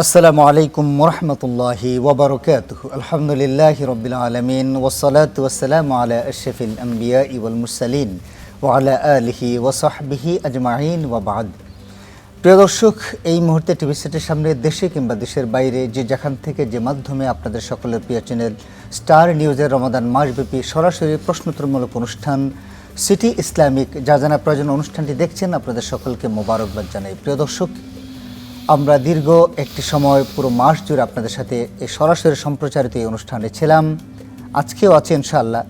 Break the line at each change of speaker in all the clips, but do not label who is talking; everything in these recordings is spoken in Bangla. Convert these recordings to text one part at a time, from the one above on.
আসসালামু আলাইকুম ওরহমতুল্লাহি ওয়াবারাকাতুহু। আলহামদুলিল্লাহি রাব্বিল আলামিন ওয়াসসালাতু ওয়াসসালামু আলা আশরাফিল আমবিয়াই ওয়াল মুরসালিন ওয়া আলা আলিহি ওয়া সাহবিহি আজমাইন ওয়া বা'দ। প্রিয় দর্শক, এই মুহূর্তে টিভি সেটের সামনে দেশে কিংবা দেশের বাইরে যে যেখান থেকে যে মাধ্যমে আপনাদের সকলের প্রিয় চ্যানেল স্টার নিউজের রমাদান মাসব্যাপী সরাসরি প্রশ্নোত্তরমূলক অনুষ্ঠান সিটি ইসলামিক যা জানা প্রয়োজন অনুষ্ঠানটি দেখছেন, আপনাদের সকলকে মোবারকবাদ জানাই। প্রিয় দর্শক, আমরা দীর্ঘ একটি সময় পুরো মাস জুড়ে আপনাদের সাথে এই সরাসরি সম্প্রচারিত এই অনুষ্ঠানে ছিলাম। আজকেও আছে ইনশাআল্লাহ।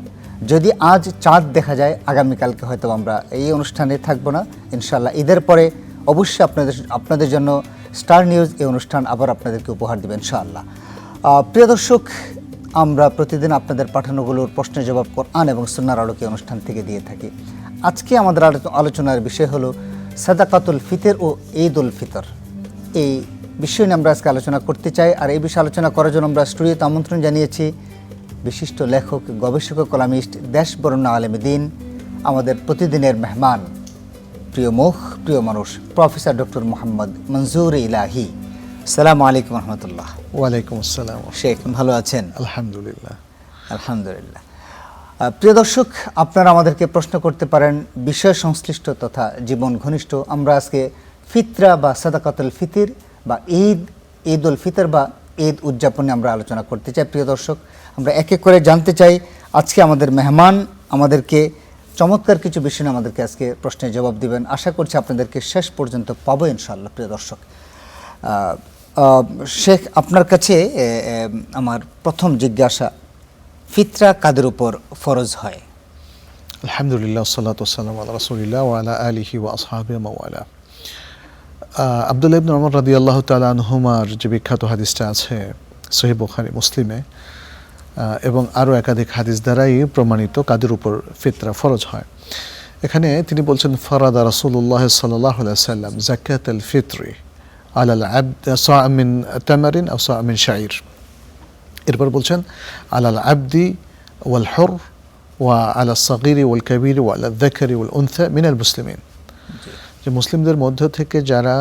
যদি আজ চাঁদ দেখা যায়, আগামীকালকে হয়তো আমরা এই অনুষ্ঠানে থাকবো না ইনশাআল্লাহ। ঈদের পরে অবশ্যই আপনাদের জন্য স্টার নিউজ এই অনুষ্ঠান আবার আপনাদেরকে উপহার দেবে ইনশাআল্লাহ। প্রিয় দর্শক, আমরা প্রতিদিন আপনাদের পাঠানোগুলোর প্রশ্নের জবাব কোরআন এবং সুন্নাহর আলোকে অনুষ্ঠান থেকে দিয়ে থাকি। আজকে আমাদের আলোচনার বিষয় হলো সাদাকাতুল ফিতর ও ঈদ উল ফিতর। এই বিষয় নিয়ে আমরা আজকে আলোচনা করতে চাই। আর এই বিষয়ে আলোচনা করার জন্য আমরা স্টুডিওতে আমন্ত্রণ জানিয়েছি বিশিষ্ট লেখক, গবেষক, কলামিস্ট, দেশ বরেণ্য আলেম দ্বীন, আমাদের প্রতিদিনের মেহমান, প্রিয় মুখ, প্রিয় মানুষ, প্রফেসর ডক্টর মোহাম্মদ মনজুর ইলাহি। আসসালামু আলাইকুম রহমতুল্লাহ।
ওয়ালাইকুম আসসালাম।
শেখ, ভালো আছেন?
আলহামদুলিল্লাহ।
আলহামদুলিল্লাহ। প্রিয় দর্শক, আপনারা আমাদেরকে প্রশ্ন করতে পারেন বিষয় সংশ্লিষ্ট তথা জীবন ঘনিষ্ঠ। আমরা আজকে ফিতরা বা সাদাকাতুল ফিতর বা ঈদ উল ফিতর বা ঈদ উদযাপনে আমরা আলোচনা করতে চাই। প্রিয় দর্শক, আমরা এক এক করে জানতে চাই আজকে আমাদের মেহমান আমাদেরকে চমৎকার কিছু বিষয় আমাদেরকে আজকে প্রশ্নের জবাব দিবেন। আশা করছি আপনাদেরকে শেষ পর্যন্ত পাবো ইনশাআল্লাহ। প্রিয় দর্শক, শেখ, আপনার কাছে আমার প্রথম জিজ্ঞাসা, ফিতরা কাদের উপর ফরজ হয়?
আলহামদুলিল্লাহ, সাল্লাতু ওয়াসসালামু আলা রাসূলিল্লাহ ওয়া আলা আলিহি ওয়া আসহাবিহি ওয়া ওয়ালা। আব্দুল্লাহ ইবনে ওমর রাদিয়াল্লাহু তাআলা আনহুমার যে বিখ্যাত হাদিসটা আছে সহিহ বুখারী, মুসলিমে এবং আরও একাধিক হাদিস দ্বারাই প্রমাণিত কাদের উপর ফিতরা ফরজ হয়। এখানে তিনি বলছেন, ফারাদা রাসূলুল্লাহ সাল্লাল্লাহু আলাইহি ওয়াসাল্লাম যাকাতুল ফিতরি আলাল আবদ সা'a মিন তামারিন আও সা'a মিন শাঈর। এরপর বলছেন আলাল আবদি ওয়াল হুর ওয়া আলা সাগীরি ওয়াল কাবীরি ওয়া আলা যাকারি ওয়াল উনসা মিনাল মুসলিমিন। যে মুসলিমদের মধ্য থেকে যারা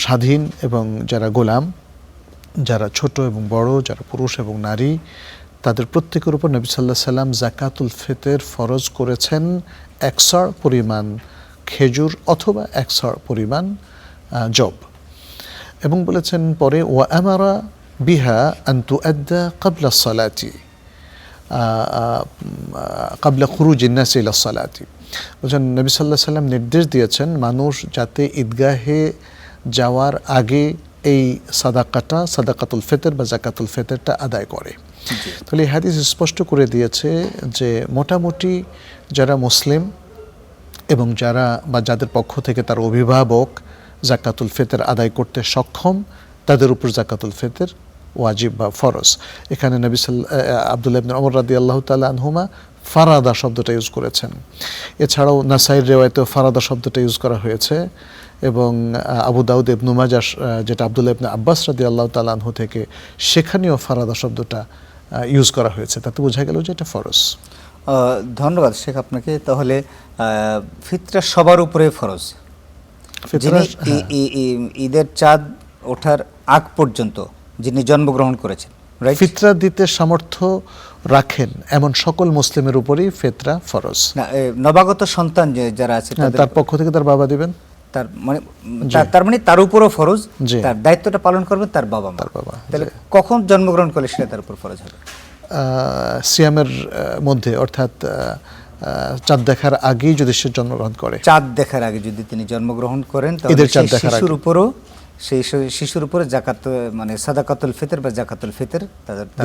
স্বাধীন এবং যারা গোলাম, যারা ছোট এবং বড়, যারা পুরুষ এবং নারী, তাদের প্রত্যেকের উপর নবী সাল্লাল্লাহু আলাইহি সাল্লাম যাকাতুল ফিতর ফরজ করেছেন 100 পরিমাণ খেজুর অথবা 100 পরিমাণ জব। এবং বলেছেন পরে ওয়া আমারা বিহা আন তুআদ্দা ক্বাবলা সালাতি ক্বাবলা খুরুজিন নাস ইলা সালাতি। বলছেন নবী সাল্লাল্লাহু আলাইহি সাল্লাম নির্দেশ দিয়েছেন মানুষ যাতে ঈদগাহে যাওয়ার আগে এই সাদাকাতুল ফিতর বা যাকাতুল ফিতরটা আদায় করে। তাহলে এই হাদিস স্পষ্ট করে দিয়েছে যে মোটামুটি যারা মুসলিম এবং যারা বা যাদের পক্ষ থেকে তার অভিভাবক যাকাতুল ফিতর আদায় করতে সক্ষম, তাদের উপর যাকাতুল ফিতর ওয়াজিব বা ফরজ। এখানে আব্দুল্লাহ ইবনে ওমর রাদিয়াল্লাহু তাআলা আনহুমা ফারাদা শব্দটা ইউজ করেছেন। এছাড়াও নাসাইর রিওয়ায়াতেও ফারাদা শব্দটা ইউজ করা হয়েছে এবং আবু দাউদ, ইবনে মাজাহ, যেটা আব্দুল্লাহ ইবনে আব্বাস রাদিয়াল্লাহু তাআলা আনহু থেকে, সেখানেও ফারাদা শব্দটা ইউজ করা হয়েছে। তাতে বোঝা গেল যে এটা ফরজ।
ধন্যবাদ শেখ আপনাকে। তাহলে ফিতরা সবার উপরে ফরজ, ঈদের চাঁদ ওঠার আগ পর্যন্ত যিনি জন্মগ্রহণ করেছেন,
ফিতরা দিতে সামর্থ্য রাখেন এমন সকল মুসলিমের উপরই ফিতরা ফরজ।
নবাগত সন্তান যারা আছে
তার পক্ষ থেকে তার বাবা দিবেন,
তার মানে তার উপরও ফরজ, তার দায়িত্বটা পালন করবেন তার বাবা মা। তাহলে কখন জন্মগ্রহণ করলে সেটা তার উপর ফরজ হবে?
সিয়ামের মধ্যে, অর্থাৎ চাঁদ দেখার আগেই যদি সে জন্মগ্রহণ করে,
চাঁদ দেখার আগে যদি তিনি জন্মগ্রহণ করেন, তাহলে শিশুর উপরে যাকাত মানে সাদাকাতুল ফিতর বা যাকাতুল ফিতর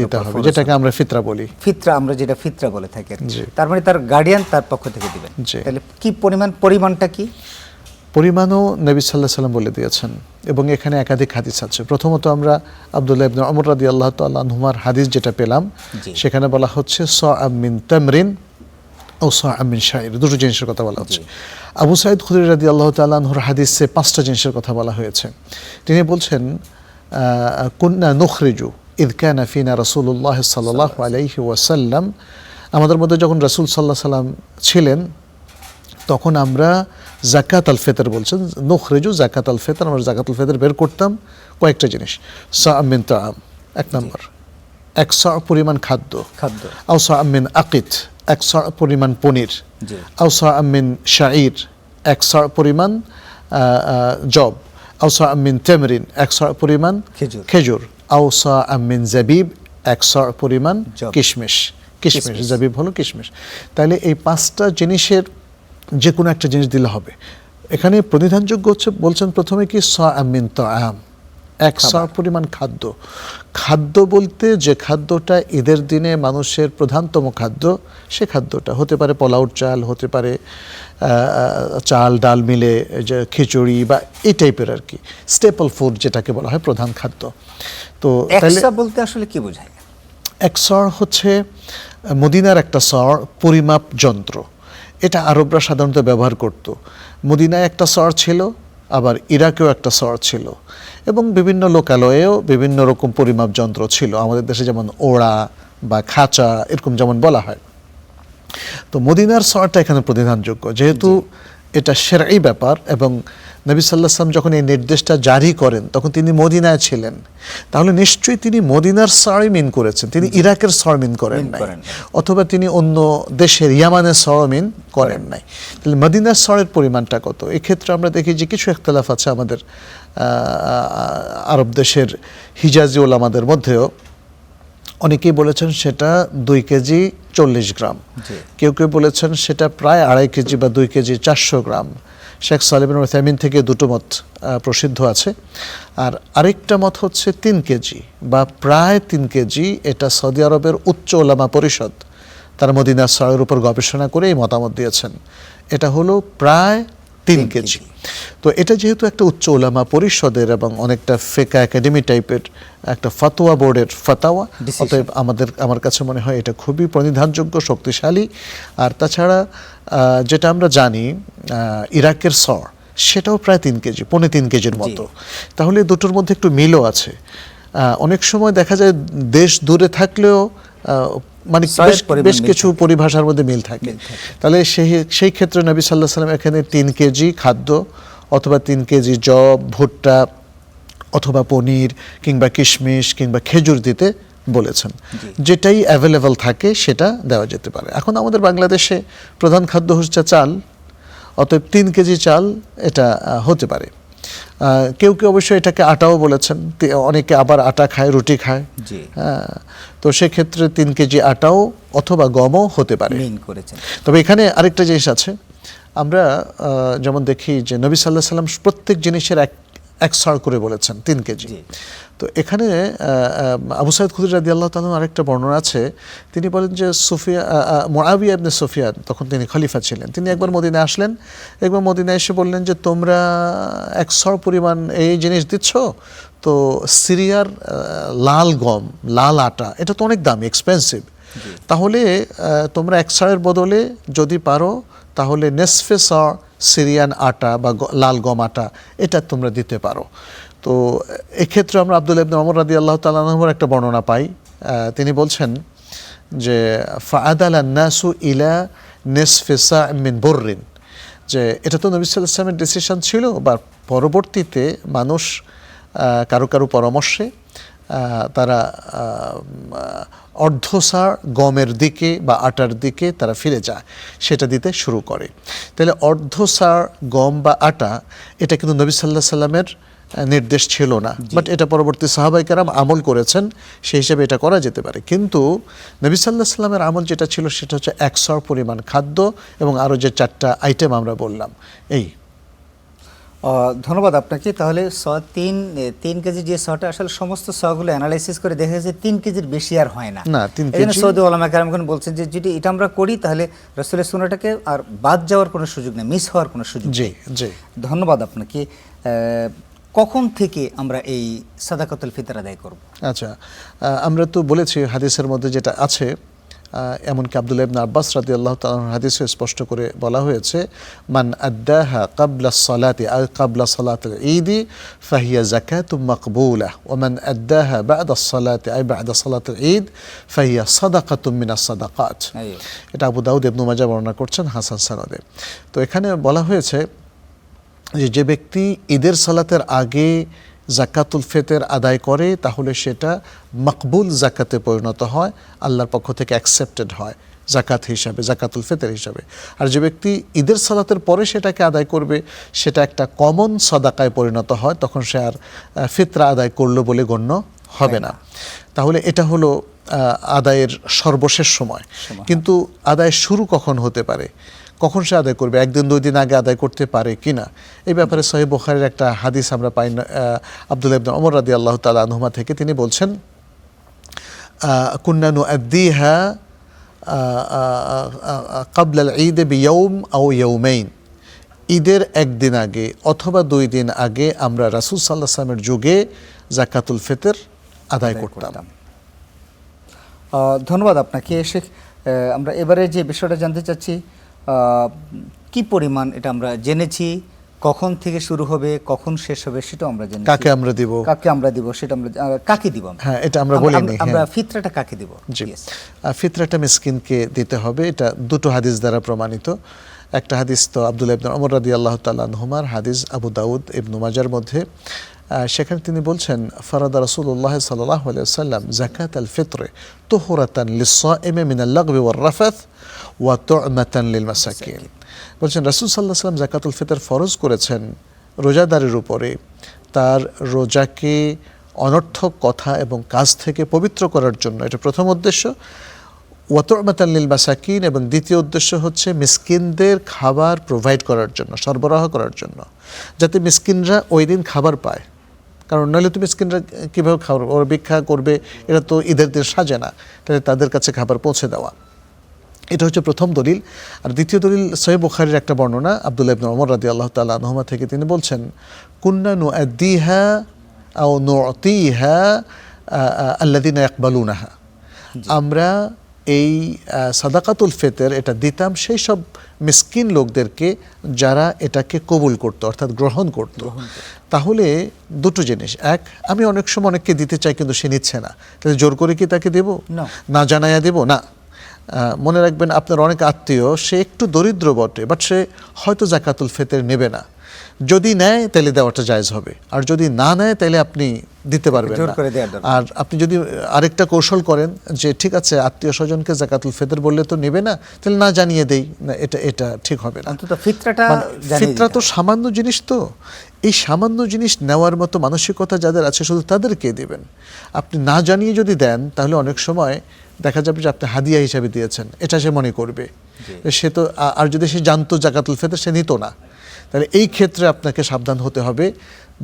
দিতে হবে,
যেটাকে আমরা ফিতরা বলি।
ফিতরা, আমরা যেটা ফিতরা বলে থাকি। তার মানে তার গার্ডিয়ান তার পক্ষ থেকে দিবেন। তাহলে কি পরিমাণটা কি?
পরিমাণও নবী সাল্লাল্লাহু আলাইহি সাল্লাম বলে দিয়েছেন এবং এখানে একাধিক হাদিস আছে। প্রথমত আমরা আব্দুল্লাহ ইবনে ওমর রাদিয়াল্লাহু তাআলা আনহুমার হাদিস যেটা পেলাম, সেখানে বলা হচ্ছে সা'a মিন তামরিন ও সা'a মিন শাঈর, দুটো জিনিসের কথা বলা হচ্ছে। আবু সাঈদ খুদরি রাদিয়াল্লাহু তাআলা আনহুর হাদিসে 5টা জিনিসের কথা বলা হয়েছে। তিনি বলছেন কুন্না নুখরিজু ইয কানা ফিনা রাসূলুল্লাহ সাল্লাল্লাহু আলাইহি ওয়াসাল্লাম, আমাদের মধ্যে যখন রাসূল সাল্লাল্লাহু আলাইহি সাল্লাম ছিলেন তখন আমরা জাকাত আল ফিতর বলছেন, নুখরিজু জাকাত আল ফিতর, আমরা জাকাত আল ফিতর বের করতাম কয়েকটা জিনিস। সা'আম মিন তা'আম, এক নম্বর, এক সা পরিমাণ খাদ্য, আও সা'আম মিন আকিত, এক সা পরিমাণ পনির, আও সা'আম মিন শাঈর, এক সা পরিমাণ জব, আও সা'আম মিন তামরিন, এক সা পরিমাণ খেজুর, আও সা'আম মিন জাবিব, এক সা পরিমাণ কিশমিশ। কিশমিশ, জাবিব হলো কিশমিশ। তাহলে এই পাঁচটা জিনিসের যে কোনো একটা জিনিস দিলে হবে। এখানে প্রতিধানযোগ্য হচ্ছে, বলছেন প্রথমে কি সা'আম মিন তা'আম, এক সা পরিমাণ খাদ্য। খাদ্য বলতে যে খাদ্যটা ঈদের দিনে মানুষের প্রধানতম খাদ্য, সে খাদ্যটা হতে পারে পোলাওর চাল, হতে পারে চাল ডাল মিলে যে খিচুড়ি বা এই টাইপের আর কি, স্টেপল ফুড যেটাকে বলা হয়, প্রধান খাদ্য। তো
তাহলে বলতে আসলে কি বোঝায়?
এক সর হচ্ছে মদিনার একটা সর, পরিমাপ যন্ত্র। এটা আরবরা সাধারণত ব্যবহার করত। মদিনায় একটা সর ছিল, আবার ইরাকেও একটা সর ছিল, এবং বিভিন্ন লোকালয়েও বিভিন্ন রকম পরিমাপ যন্ত্র ছিল। আমাদের দেশে যেমন ওড়া বা খাঁচা এরকম যেমন বলা হয়। তো মদিনার সরটা এখানে প্রতিধানযোগ্য, যেহেতু এটা শরঈ ব্যাপার, এবং নবী সাল্লাল্লাহু আলাইহি ওয়াসাল্লাম যখন এই নির্দেশটা জারি করেন তখন তিনি মদিনায় ছিলেন, তাহলে নিশ্চয়ই তিনি মদিনার সরই মিন করেছেন, তিনি ইরাকের সর মিন করেন নাই, অথবা তিনি অন্য দেশের ইয়ামানের সর মিন করেন নাই। তাহলে মদিনার সরের পরিমাণটা কত? এক্ষেত্রে আমরা দেখি যে কিছু ইখতিলাফ আছে আমাদের আরব দেশের হিজাজি ওলামাদের মধ্যেও। অনেকেই বলেছেন সেটা 2 কেজি 40 গ্রাম, কেউ কেউ বলেছেন সেটা প্রায় 2.5 কেজি বা 2 কেজি 400 গ্রাম। শেখ সালেহ বিন উসাইমিন থেকে দুটো মত প্রসিদ্ধ আছে। আর আরেকটা মত হচ্ছে 3 কেজি বা প্রায় 3 কেজি। এটা সৌদি আরবের উচ্চ ওলামা পরিষদ তারা মদিনার সরের উপর গবেষণা করে এই মতামত দিয়েছেন, এটা হলো প্রায় 3 কেজি। তো এটা যেহেতু একটা উচ্চ ওলামা পরিষদের এবং অনেকটা ফিকহ একাডেমি টাইপের একটা ফতোয়া বোর্ডের ফতোয়া, অতএব আমার কাছে মনে হয় এটা খুবই প্রণিধানযোগ্য, শক্তিশালী। আর তাছাড়া যেটা আমরা জানি ইরাকের সর, সেটাও প্রায় 3 কেজি, 3.25 কেজির মতো। তাহলে দুটোর মধ্যে একটু মিলও আছে। অনেক সময় দেখা যায় দেশ দূরে থাকলেও মানে বেশ কিছু পরিভাষার মধ্যে মিল থাকে। তাহলে সেই ক্ষেত্রে নবী সাল্লাল্লাহু আলাইহি ওয়াসাল্লাম এখানে 3 কেজি খাদ্য অথবা 3 কেজি জব, ভুট্টা অথবা পনির কিংবা কিশমিশ কিংবা খেজুর দিতে বলেছেন। যেটাই অ্যাভেলেবল থাকে সেটা দেওয়া যেতে পারে। এখন আমাদের বাংলাদেশে প্রধান খাদ্য হচ্ছে চাল, অতএব 3 কেজি চাল এটা হতে পারে। কেউ কেউ অবশ্যই এটাকে আটাও বলেছেন, অনেকে আবার আটা খায়, রুটি খায়। তো সেক্ষেত্রে 3 কেজি আটাও অথবা গমও হতে পারে। তবে এখানে আরেকটা জিনিস আছে, আমরা যেমন দেখি যে নবী সাল্লাল্লাহু আলাইহি ওয়াসাল্লাম প্রত্যেক জিনিসের এক সর করে বলেছেন 3 কেজি। তো এখানে আবু সাঈদ খুদরি রাদিয়াল্লাহু তাআলা আরেকটা বর্ণনা আছে, তিনি বলেন যে মুআবিয়া ইবনে সুফিয়ান, তখন তিনি খলিফা ছিলেন, তিনি একবার মদিনায় আসলেন, একবার মদিনায় এসে বললেন যে তোমরা 1 সর পরিমাণ এই জিনিস দিচ্ছ, তো সিরিয়ার লাল গম, লাল আটা, এটা তো অনেক দামি, এক্সপেন্সিভ, তাহলে তোমরা 1 সরের বদলে যদি পারো তাহলে নেসফে সর সিরিয়ান আটা বা লাল গম আটা এটা তোমরা দিতে পারো। তো এক্ষেত্রে আমরা আব্দুল্লাহ ইবনে ওমর রাদিয়াল্লাহু তাআলা আনহুর একটা বর্ণনা পাই, তিনি বলছেন যে ফাআদালান নাসু ইলা নিসফি সা' মিন বুররিন, যে এটা তো নবী সাল্লাল্লাহু আলাইহি ওয়াসাল্লামের ডিসিশন ছিল, বা পরবর্তীতে মানুষ কারো কারো পরামর্শে তারা অর্ধসার গমের দিকে বা আটার দিকে তারা ফিরে যায়, সেটা দিতে শুরু করে। তাহলে অর্ধসার গম বা আটা এটা কিন্তু নবী সাল্লাল্লাহু আলাইহি ওয়াসাল্লামের নির্দেশ ছিল না, বাট এটা পরবর্তী সাহাবায়ে কেরাম আমল করেছেন, সেই হিসেবে এটা করা যেতে পারে। কিন্তু নবী সাল্লাল্লাহু আলাইহি ওয়াসাল্লামের আমল যেটা ছিল সেটা হচ্ছে 1 সর পরিমাণ খাদ্য এবং আরও যে 4টা আইটেম আমরা বললাম। এই
ধন্যবাদ আপনাকে। তাহলে 3 কেজি যে সটা, আসলে সমস্ত সগুলো অ্যানালাইসিস করে দেখা গেছে 3 কেজির বেশি আর হয় না।
3 কেজি
সৌদি ওলামা কেরামগণ বলছেন যে যদি এটা আমরা করি তাহলে রাসূলের সুন্নাহটাকে আর বাদ যাওয়ার কোনো সুযোগ নেই, মিস হওয়ার কোনো সুযোগ নেই।
জি,
ধন্যবাদ আপনাকে। কখন থেকে আমরা এই সাদাকাতুল ফিতর আদায় করব?
আচ্ছা, আমরা তো বলেছি হাদিসের মধ্যে যেটা আছে, এমনকি আব্দুল্লাহ ইবনে আব্বাস রাদিয়াল্লাহু তাআলা হাদিসে স্পষ্ট করে বলা হয়েছে, মান আদ্দাহা ক্বাবলা সলাতি আও ক্বাবলা সালাতিল ঈদ ফাহিয়া যাকাতুম মাকবুলা ওয়া মান আদ্দাহা বা'দা সলাতি আও বা'দা সালাতিল ঈদ ফাহিয়া সাদাকাতুম মিনাস সাদাকাত। এটা আবু দাউদ ইবনে মাজাহ বর্ণনা করছেন হাসান সনদে। তো এখানে বলা হয়েছে যে ব্যক্তি ঈদের সালাতের আগে জাকাতুল ফিতর আদায় করে তাহলে সেটা মকবুল জাকাতে পরিণত হয়, আল্লাহর পক্ষ থেকে অ্যাকসেপ্টেড হয় জাকাত হিসাবে, জাকাতুল ফিতর হিসাবে। আর যে ব্যক্তি ঈদের সালাতের পরে সেটাকে আদায় করবে সেটা একটা কমন সাদাকায় পরিণত হয়, তখন সে আর ফিতরা আদায় করলো বলে গণ্য হবে না। তাহলে এটা হলো আদায়ের সর্বশেষ সময়। কিন্তু আদায় শুরু কখন হতে পারে, কখন সে আদায় করবে, একদিন দুই দিন আগে আদায় করতে পারে কিনা, এই ব্যাপারে সহিহ বুখারীর একটা হাদিস আমরা পাই আব্দুল্লাহ ইবনে ওমর রাদিয়াল্লাহু তাআলা আনহুমা থেকে। তিনি বলছেন কুন্না নুআদ্দিহা ক্বাবলা আল-ঈদ বিয়াউম আও ইয়াউমাইন, ঈদের একদিন আগে অথবা দুই দিন আগে আমরা রাসূল সাল্লাল্লাহু আলাইহি ওয়াসাল্লামের যুগে জাকাতুল ফিতর আদায় করতাম।
ধন্যবাদ আপনাকে। শেখ, আমরা এবারে যে বিষয়টা জানতে চাচ্ছি, কি পরিমাণ এটা আমরা জেনেছি, কখন থেকে শুরু হবে কখন শেষ হবে সেটাও আমরা জেনেছি,
কাকে আমরা দিব
সেটা আমরা কাকে দিব,
হ্যাঁ এটা আমরা বলিনি।
আমরা ফিতরাটা কাকে দিব?
জি, ফিতরাটা মিসকিনকে দিতে হবে। এটা দুটো হাদিস দ্বারা প্রমাণিত। একটা হাদিস তো আব্দুল্লাহ ইবনে ওমর রাদিয়াল্লাহু তাআলা আনহুমার হাদিস, আবু দাউদ ইবনে মাজার মধ্যে। সেখানে তিনি বলছেন ফারাদা রাসূলুল্লাহ সাল্লাল্লাহু আলাইহি ওয়াসাল্লাম যাকাতাল ফিতর তুহরাতান লিস-সাইমি মিনাল লাগবি ওয়ার রাফাথ ওয়া তু'মাতান লিল মাসাকিন। বলছেন রাসূল সাল্লাল্লাহু আলাইহি ওয়াসাল্লাম যাকাতুল ফিতর ফরজ করেছেন রোজাদারের উপরে তার রোজাকে অনর্থক কথা এবং কাজ থেকে পবিত্র করার জন্য, এটা প্রথম উদ্দেশ্য। ওয়া তু'মাতান লিল মাসাকিন, এবং দ্বিতীয় উদ্দেশ্য হচ্ছে মিসকিনদের খাবার প্রোভাইড করার জন্য, সরবরাহ করার জন্য, যাতে মিসকিনরা ওই দিন খাবার পায়। কারণ নইলে তো মিসকিনরা কীভাবে খাবার, ওরা ভিক্ষা করবে, এটা তো ঈদের দিন সাজে না, তাহলে তাদের কাছে খাবার পৌঁছে দেওয়া, এটা হচ্ছে প্রথম দলিল। আর দ্বিতীয় দলিল সহিহ বুখারীর একটা বর্ণনা আব্দুল্লাহ ইবনে ওমর রাদিয়াল্লাহু তাআলা আনহুমা থেকে। তিনি বলছেন কুন্না নুআদ্দিহা আও নু'তিহা আল্লাযিনা ইয়াকবালুনাহা, আমরা এই সাদাকাতুল ফিতর এটা দিতাম সেই সব মিসকিন লোকদেরকে যারা এটাকে কবুল করতো, অর্থাৎ গ্রহণ করত। তাহলে দুটো জিনিস, এক, আমি অনেক সময় অনেককে দিতে চাই কিন্তু সে নিচ্ছে না, তাহলে জোর করে কি তাকে দেব? না জানাইয়া দেব না। মনে রাখবেন আপনার অনেক আত্মীয়, সে একটু দরিদ্র বটে, বাট সে হয়তো জাকাতুল ফিতর নেবে না, যদি নেয় তাহলে দেওয়াটা জায়েজ হবে, আর যদি না নেয় তাহলে আপনি দিতে পারবেন না। আর আপনি যদি আরেকটা কৌশল করেন যে ঠিক আছে আত্মীয় স্বজনকে জাকাতুল ফিতর বললে তো নেবে না, তাহলে না জানিয়ে দেই না, এটা ঠিক হবে না। ফিতরা তো সামান্য জিনিস, তো এই সামান্য জিনিস নেওয়ার মতো মানসিকতা যাদের আছে শুধু তাদেরকে দেবেন। আপনি না জানিয়ে যদি দেন তাহলে অনেক সময় দেখা যাবে যে আপনি হাদিয়া হিসাবে দিয়েছেন, এটা সে মনে করবে। সে তো, আর যদি সে জানতো জাকাতুল ফিতর সে নিত না। তাহলে এই ক্ষেত্রে আপনাকে সাবধান হতে হবে,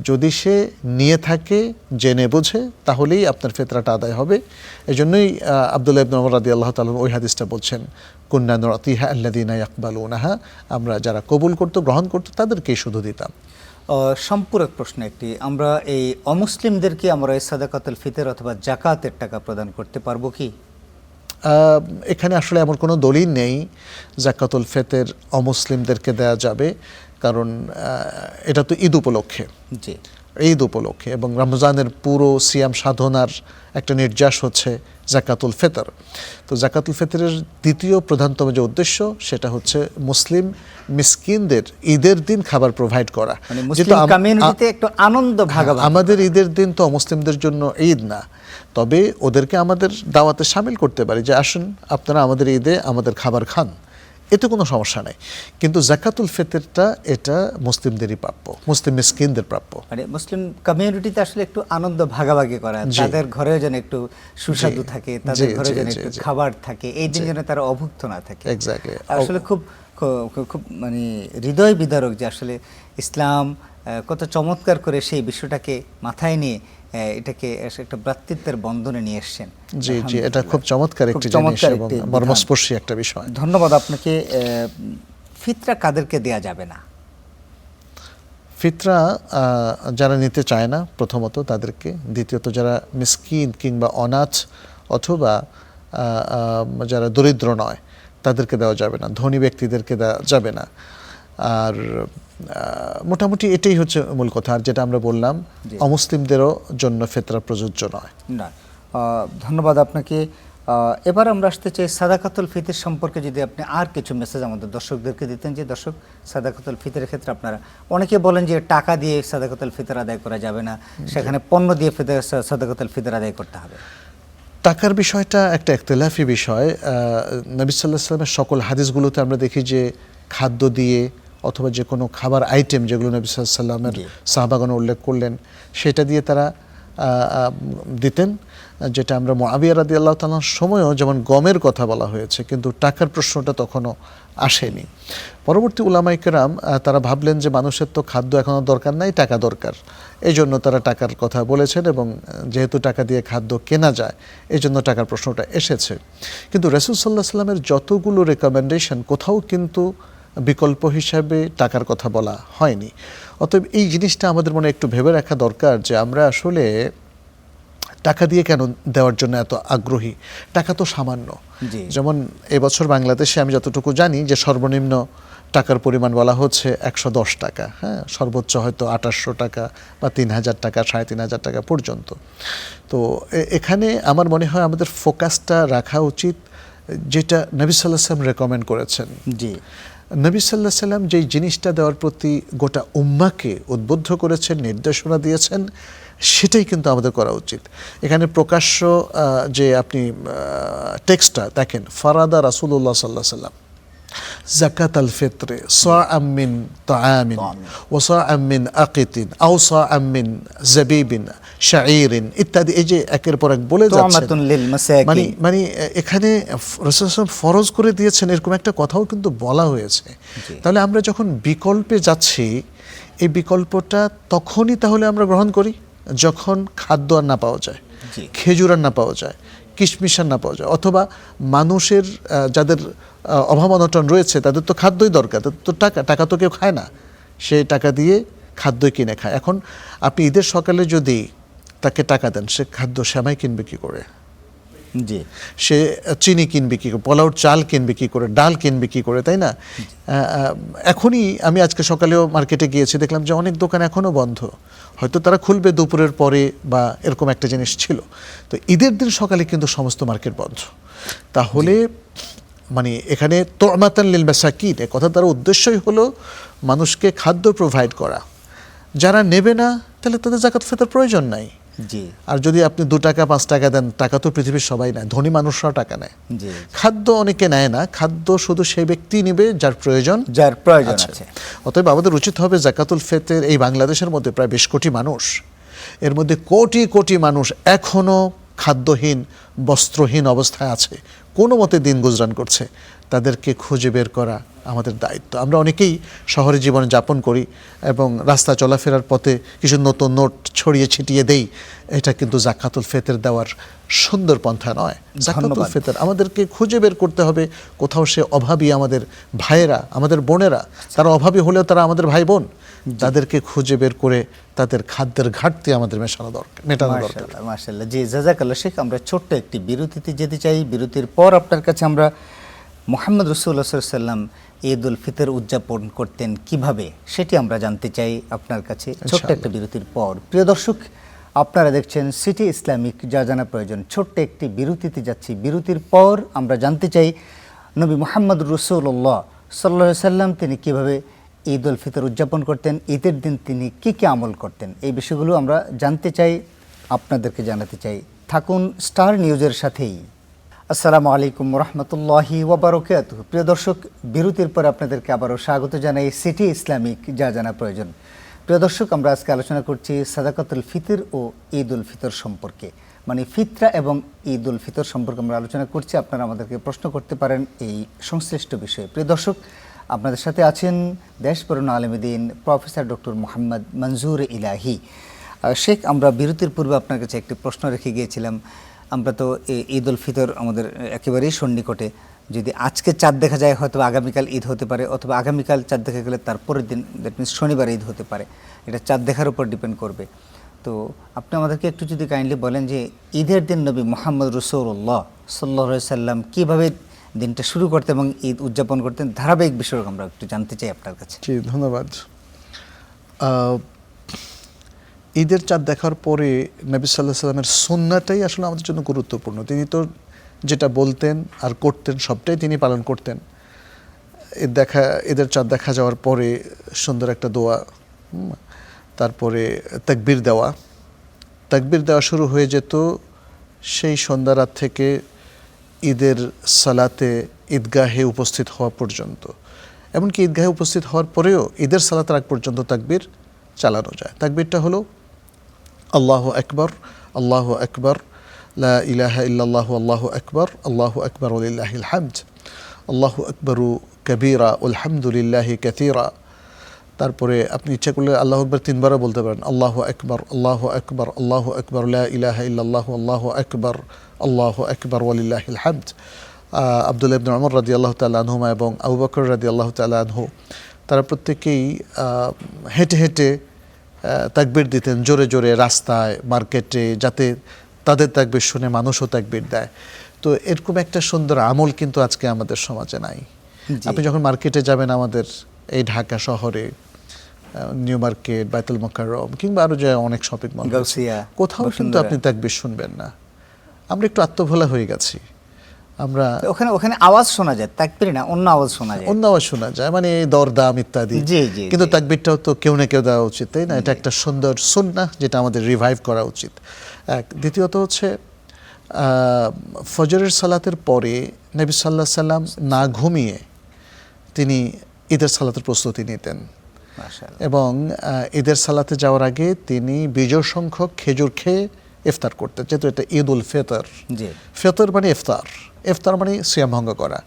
যদি সে নিয়ে থাকে জেনে বুঝে তাহলেই আপনার ফিতরাটা আদায় হবে। এই জন্যই আব্দুল্লাহ ইবনে ওমর রাদিয়াল্লাহু তাআলা ওই হাদিসটা বলছেন কুন্না নুআতিহা আল্লাযিনা ইয়াকবালুনাহা, আমরা যারা কবুল করতো গ্রহণ করতো তাদেরকেই শুধু দিতাম।
সম্পূরক প্রশ্ন একটি, আমরা এই অমুসলিমদেরকে আমরা এই সাদাকাতুল ফিতর অথবা জাকাতের টাকা প্রদান করতে পারবো কি?
এখানে আসলে এমন কোনো দলিল নেই জাকাতুল ফিতর অমুসলিমদেরকে দেওয়া যাবে, কারণ এটা তো ঈদ উপলক্ষে, ঈদ উপলক্ষে, এবং রমজানের পুরো সিয়াম সাধনার একটা নির্যাস হচ্ছে জাকাতুল ফিতর। তো জাকাতুল ফিতরের দ্বিতীয় প্রধানতম যে উদ্দেশ্য সেটা হচ্ছে মুসলিম মিসকিনদের ঈদের দিন খাবার প্রোভাইড করা। আমাদের ঈদের দিন তো মুসলিমদের জন্য ঈদ না, তবে ওদেরকে আমাদের দাওয়াতে শামিল করতে পারি যে আসুন আপনারা আমাদের ঈদে আমাদের খাবার খান, এতে কোনো সমস্যা নাই। কিন্তু জাকাতুল ফিতরটা এটা মুসলিমদেরই প্রাপ্য, মুসলিম মিসকিনদের প্রাপ্য।
মানে মুসলিম কমিউনিটিতে আসলে একটু আনন্দ ভাগাভাগি করা, তাদের ঘরেও যেন একটু সুস্বাদু থাকে, তাদের ঘরে যেন একটু খাবার থাকে, এই দিন যেন তারা অভুক্ত না থাকে।
এক্স্যাক্টলি।
আসলে খুব খুব মানে হৃদয় বিদারক যে আসলে ইসলাম কত চমৎকার করে সেই বিষয়টাকে মাথায় নিয়ে এটাকে একটা ভ্রাতৃত্বের বন্ধনে নিয়ে এসেছেন।
জি জি, এটা খুব চমৎকার একটি জিনিস এবং মর্মস্পর্শী একটা বিষয়।
ধন্যবাদ আপনাকে। ফিতরা কাদেরকে দেয়া যাবে না?
ফিতরা যারা নিতে চায় না প্রথমত তাদেরকে, দ্বিতীয়ত যারা মিসকিন কিংবা অনাথ অথবা যারা দরিদ্র নয় তাদেরকে দেওয়া যাবে না, ধনী ব্যক্তিদেরকে দেওয়া যাবে না। আর মোটামুটি এটাই হচ্ছে মূল কথা। আর যেটা আমরা বললাম অমুসলিমদেরও জন্য ফিতরা প্রযোজ্য নয়।
না, ধন্যবাদ আপনাকে। এবার আমরা আসতে চাই সাদাকাতুল ফিতর সম্পর্কে যদি আপনি আর কিছু মেসেজ আমাদের দর্শকদেরকে দিতেন, যে দর্শক সাদাকাতুল ফিতরের ক্ষেত্রে আপনারা অনেকে বলেন যে টাকা দিয়ে সাদাকাতুল ফিতর আদায় করা যাবে না, সেখানে পণ্য দিয়ে সাদাকাতুল ফিতর আদায় করতে হবে।
টাকার বিষয়টা একটা ইখতিলাফি বিষয়। নবী সাল্লাল্লাহু আলাইহি ওয়াসাল্লামের সকল হাদিসগুলোতে আমরা দেখি যে খাদ্য দিয়ে অথবা যে কোনো খাবার আইটেম যেগুলো নবী সাল্লাল্লাহু আলাইহি ওয়াসাল্লামের সাহাবাগণ উল্লেখ করলেন সেটা দিয়ে তারা দিতেন, যেটা আমরা মুআবিয়া রাদিয়াল্লাহু তাআলার সময়ও যেমন গমের কথা বলা হয়েছে, কিন্তু টাকার প্রশ্নটা তখনও আসেনি। পরবর্তী উলামায়ে কেরাম তারা ভাবলেন যে মানুষের তো খাদ্য এখনও দরকার নাই, টাকা দরকার, এই জন্য তারা টাকার কথা বলেছেন, এবং যেহেতু টাকা দিয়ে খাদ্য কেনা যায় এই জন্য টাকার প্রশ্নটা এসেছে। কিন্তু রাসূল সাল্লাল্লাহু আলাইহি ওয়াসাল্লামের যতগুলো রেকমেন্ডেশন কোথাও কিন্তু বিকল্প হিসাবে টাকার কথা বলা হয়নি। অতএব এই জিনিসটা আমাদের মনে একটু ভেবে রাখা দরকার যে আমরা আসলে টাকা দিয়ে কেন দেওয়ার জন্য এত আগ্রহী। টাকা তো সামান্য। যেমন এবছর বাংলাদেশে আমি যতটুকু জানি যে সর্বনিম্ন টাকার পরিমাণ বলা হচ্ছে 110 টাকা, হ্যাঁ, সর্বোচ্চ হয়তো 2800 টাকা বা 3000 টাকা, 3500 টাকা পর্যন্ত। তো এখানে আমার মনে হয় আমাদের ফোকাসটা রাখা উচিত যেটা নবী সাল্লাল্লাহু আলাইহি ওয়াসাল্লাম রেকমেন্ড করেছেন।
জি,
নবী সাল্লাল্লাহু আলাইহি ওয়াসাল্লাম যেই জিনিসটা দেওয়ার প্রতি গোটা উম্মাহকে উদ্বুদ্ধ করেছেন, নির্দেশনা দিয়েছেন, সেটাই কিন্তু আমাদের করা উচিত। এখানে প্রকাশ্য যে আপনি টেক্সটটা দেখেন, ফারাদা রাসূলুল্লাহ সাল্লাল্লাহু আলাইহি ওয়াসাল্লাম যাকাত আল ফিত্রে সাআম মিন তাআমিন ওয়া সাআম মিন আকিতিন আও সাআম মিন যাবিবিন শাঈরিন ইত্যাদি, এই যে একের পর এক বলে যাচ্ছেন, মানে এখানে রাসূল সাল্লাল্লাহু ফরজ করে দিয়েছেন এরকম একটা কথাও কিন্তু বলা হয়েছে। তাহলে আমরা যখন বিকল্পে যাচ্ছি, এই বিকল্পটা তখনই তাহলে আমরা গ্রহণ করি যখন খাদ্য আর না পাওয়া যায়, খেজুর আর না পাওয়া যায়, কিশমিশ আর না পাওয়া যায়, অথবা মানুষের যাদের অভাব অনটন রয়েছে তাদের তো খাদ্যই দরকার, তাদের তো টাকা তো কেউ খায় না, সে টাকা দিয়ে খাদ্যই কিনে খায়। এখন আপনি ঈদের সকালে যদি তাকে টাকা দেন, সে খাদ্য সেমাই কিনবে কী করে,
জি,
সে চিনি কিনবে কী করে, পোলাওর চাল কিনবে কী করে, ডাল কিনবে কী করে, তাই না? এখনই আমি আজকে সকালেও মার্কেটে গিয়েছি, দেখলাম যে অনেক দোকান এখনও বন্ধ, হয়তো তারা খুলবে দুপুরের পরে বা এরকম একটা জিনিস ছিল। তো ঈদের দিন সকালে কিন্তু সমস্ত মার্কেট বন্ধ। তাহলে মানে এখানে তু'মাতান লিল মাসাকিন, এ কথা তার উদ্দেশ্যই হলো মানুষকে খাদ্য প্রোভাইড করা। যারা নেবে না তাহলে তাদের যাকাত ফিতর প্রয়োজন নাই।
জি, আর
যদি আপনি 2 টাকা 5 টাকা দেন, টাকা তো পৃথিবীর সবাই নেয়, ধনী মানুষরাও টাকা নেয়। খাদ্য অনেকে নেয় না, খাদ্য শুধু সেই ব্যক্তি নেবে যার প্রয়োজন আছে। অতএব আমাদের উচিত হবে যাকাতুল ফিতর, এই বাংলাদেশের মধ্যে প্রায় 20 কোটি মানুষ, এর মধ্যে কোটি কোটি মানুষ এখনও খাদ্যহীন, বস্ত্রহীন অবস্থায় আছে, কোনো মতে দিন গুজরান করছে, তাদেরকে খুঁজে বের করা আমাদের দায়িত্ব। আমরা অনেকেই শহরে জীবন যাপন করি এবং রাস্তা চলাফেরার পথে কিছু নতুন নোট ছড়িয়ে ছিটিয়ে দেই, এটা কিন্তু যাকাতুল ফিতর দেওয়ার সুন্দর পন্থা নয়। যাকাতুল ফিতর আমাদেরকে খুঁজে বের করতে হবে, কোথাও সে অভাবী আমাদের ভাইয়েরা, আমাদের বোনেরা, তারা অভাবী হলেও তারা আমাদের ভাই বোন, তাদেরকে খুঁজে বের করে তাদের খাদ্যের ঘাটতি আমাদের মেটানো দরকার।
মাশাআল্লাহ, জি, জাযাকাল্লাহ শেখ। আমরা ছোট্ট একটি বিরতিতে যেতে চাই। বিরতির পর আপনার কাছে আমরা মুহাম্মদ রাসূলুল্লাহ সাল্লাল্লাহু আলাইহি ওয়াসাল্লাম ঈদুল ফিতর উদযাপন করতেন কিভাবে, সেটি আমরা জানতে চাই আপনার কাছে ছোট্ট একটা বিরতির পর। প্রিয় দর্শক, আপনারা দেখছেন সিটি ইসলামিক, যা জানা প্রয়োজন। ছোট্ট একটি বিরতিতে যাচ্ছি। বিরতির পর আমরা জানতে চাই নবী মুহাম্মদ রাসূলুল্লাহ সাল্লাল্লাহু আলাইহি ওয়াসাল্লাম তিনি কিভাবে ঈদুল ফিতর উদযাপন করতেন, ঈদের দিন তিনি কি কি আমল করতেন, এই বিষয়গুলো আমরা জানতে চাই, আপনাদেরকে জানাতে চাই। থাকুন স্টার নিউজের সাথেই। আসসালামু আলাইকুম রহমতুল্লাহি ওয়াবারাকাতুহু। প্রিয় দর্শক, বিরতির পর আপনাদেরকে আবারও স্বাগত জানাই সিটি ইসলামিক, যা জানা প্রয়োজন। প্রিয় দর্শক, আমরা আজকে আলোচনা করছি সাদাকাতুল ফিতর ও ঈদুল ফিতর সম্পর্কে, মানে ফিতরা এবং ঈদুল ফিতর সম্পর্কে আমরা আলোচনা করছি। আপনারা আমাদেরকে প্রশ্ন করতে পারেন এই সংশ্লিষ্ট বিষয়ে। প্রিয় দর্শক, আপনাদের সাথে আছেন দেশপরণ আলেমে দ্বীন প্রফেসর ডক্টর মোহাম্মদ মনজুর ইলাহি। শেখ, আমরা বিরতির পূর্বে আপনার কাছে একটি প্রশ্ন রেখে গিয়েছিলাম। আমরা তো ঈদুল ফিতর আমাদের একেবারেই সন্নিকটে, যদি আজকে চাঁদ দেখা যায় হয়তো আগামীকাল ঈদ হতে পারে, অথবা আগামীকাল চাঁদ দেখা গেলে তার পরের দিন, দ্যাট মিনস শনিবার ঈদ হতে পারে। এটা চাঁদ দেখার উপর ডিপেন্ড করবে। তো আপনি আমাদেরকে একটু যদি কাইন্ডলি বলেন যে ঈদের দিন নবী মুহাম্মদ রাসূলুল্লাহ সাল্লাল্লাহু আলাইহি ওয়াসাল্লাম কীভাবে দিনটা শুরু করতেন এবং ঈদ উদযাপন করতেন, ধারাবাহিক বিষয় আমরা একটু জানতে চাই আপনার কাছে।
জি, ধন্যবাদ। ঈদের চাঁদ দেখার পরে নবী সাল্লাল্লাহু আলাইহি ওয়াসাল্লামের সুন্নাহটাই আসলে আমাদের জন্য গুরুত্বপূর্ণ। তিনি তো যেটা বলতেন আর করতেন সবটাই তিনি পালন করতেন। এদের চাঁদ দেখা যাওয়ার পরে সুন্দর একটা দোয়া, তারপরে তাকবীর দেওয়া শুরু হয়ে যেত সেই সন্ধ্যা রাত থেকে ঈদের সালাতে ঈদগাহে উপস্থিত হওয়া পর্যন্ত। এমনকি ঈদগাহে উপস্থিত হওয়ার পরেও ঈদের সালাতের আগ পর্যন্ত তাকবীর চালানো যায়। তাকবীরটা হলো আল্লাহু আকবার, আল্লাহু আকবার, লা ইলাহা ইল্লাল্লাহু, আল্লাহু আকবার, আল্লাহু আকবার ওয়ালিল্লাহিল হামদ, আল্লাহু আকবারু কাবীরা আলহামদুলিল্লাহি কাসীরা। তারপরে আপনি ইচ্ছা করলে আল্লাহু আকবার 3 বারও বলতে পারেন। আল্লাহু আকবার, আল্লাহু আকবার, আল্লাহু আকবার, লা ইলাহা ইল্লাল্লাহু, আল্লাহু আকবার, আল্লাহু আকবার ওয়ালিল্লাহিল হামদ। আব্দুল্লাহ ইবনে ওমর রাদিয়াল্লাহু তাআলা আনহুমা এবং আবু বকর রাদিয়াল্লাহু তাআলা আনহু তারা প্রত্যেকেই হেঁটে হেঁটে তাকবীর দিতেন জোরে জোরে রাস্তায়, মার্কেটে, যাতে তাদের তাকবীর শুনে মানুষও তাকবীর দেয়। তো এরকম একটা সুন্দর আমল কিন্তু আজকে আমাদের সমাজে নাই। আপনি যখন মার্কেটে যাবেন আমাদের এই ঢাকা শহরে, নিউ মার্কেট, বাইতুল মোকাররম কিংবা আরো যে অনেক শপিং মল, কোথাও কিন্তু আপনি তাকবীর শুনবেন না। আমরা একটু আত্মভোলা হয়ে গেছি। আমরা
ওখানে আওয়াজ শোনা যায়, তাকবীর না, অন্য আওয়াজ শোনা যায়, মানে দরদাম ইত্যাদি। কিন্তু তাকবীরটাও তো কেউ না কেউ দেওয়া উচিত, তাই না? এটা একটা সুন্দর সুন্নাহ যেটা আমাদের রিভাইভ করা উচিত। দ্বিতীয়ত হচ্ছে ফজরের সালাতের পরে নবী সাল্লাল্লাহু আলাইহি সাল্লাম না ঘুমিয়ে তিনি ঈদের সালাতের প্রস্তুতি নিতেন এবং ঈদের সালাতে যাওয়ার আগে তিনি বিজোড় সংখ্যক খেজুর খেয়ে ইফতার করতেন, যেহেতু এটা ঈদ উল ফিতর। ফিতর মানে ইফতার মানে সিয়াম ভঙ্গ করা।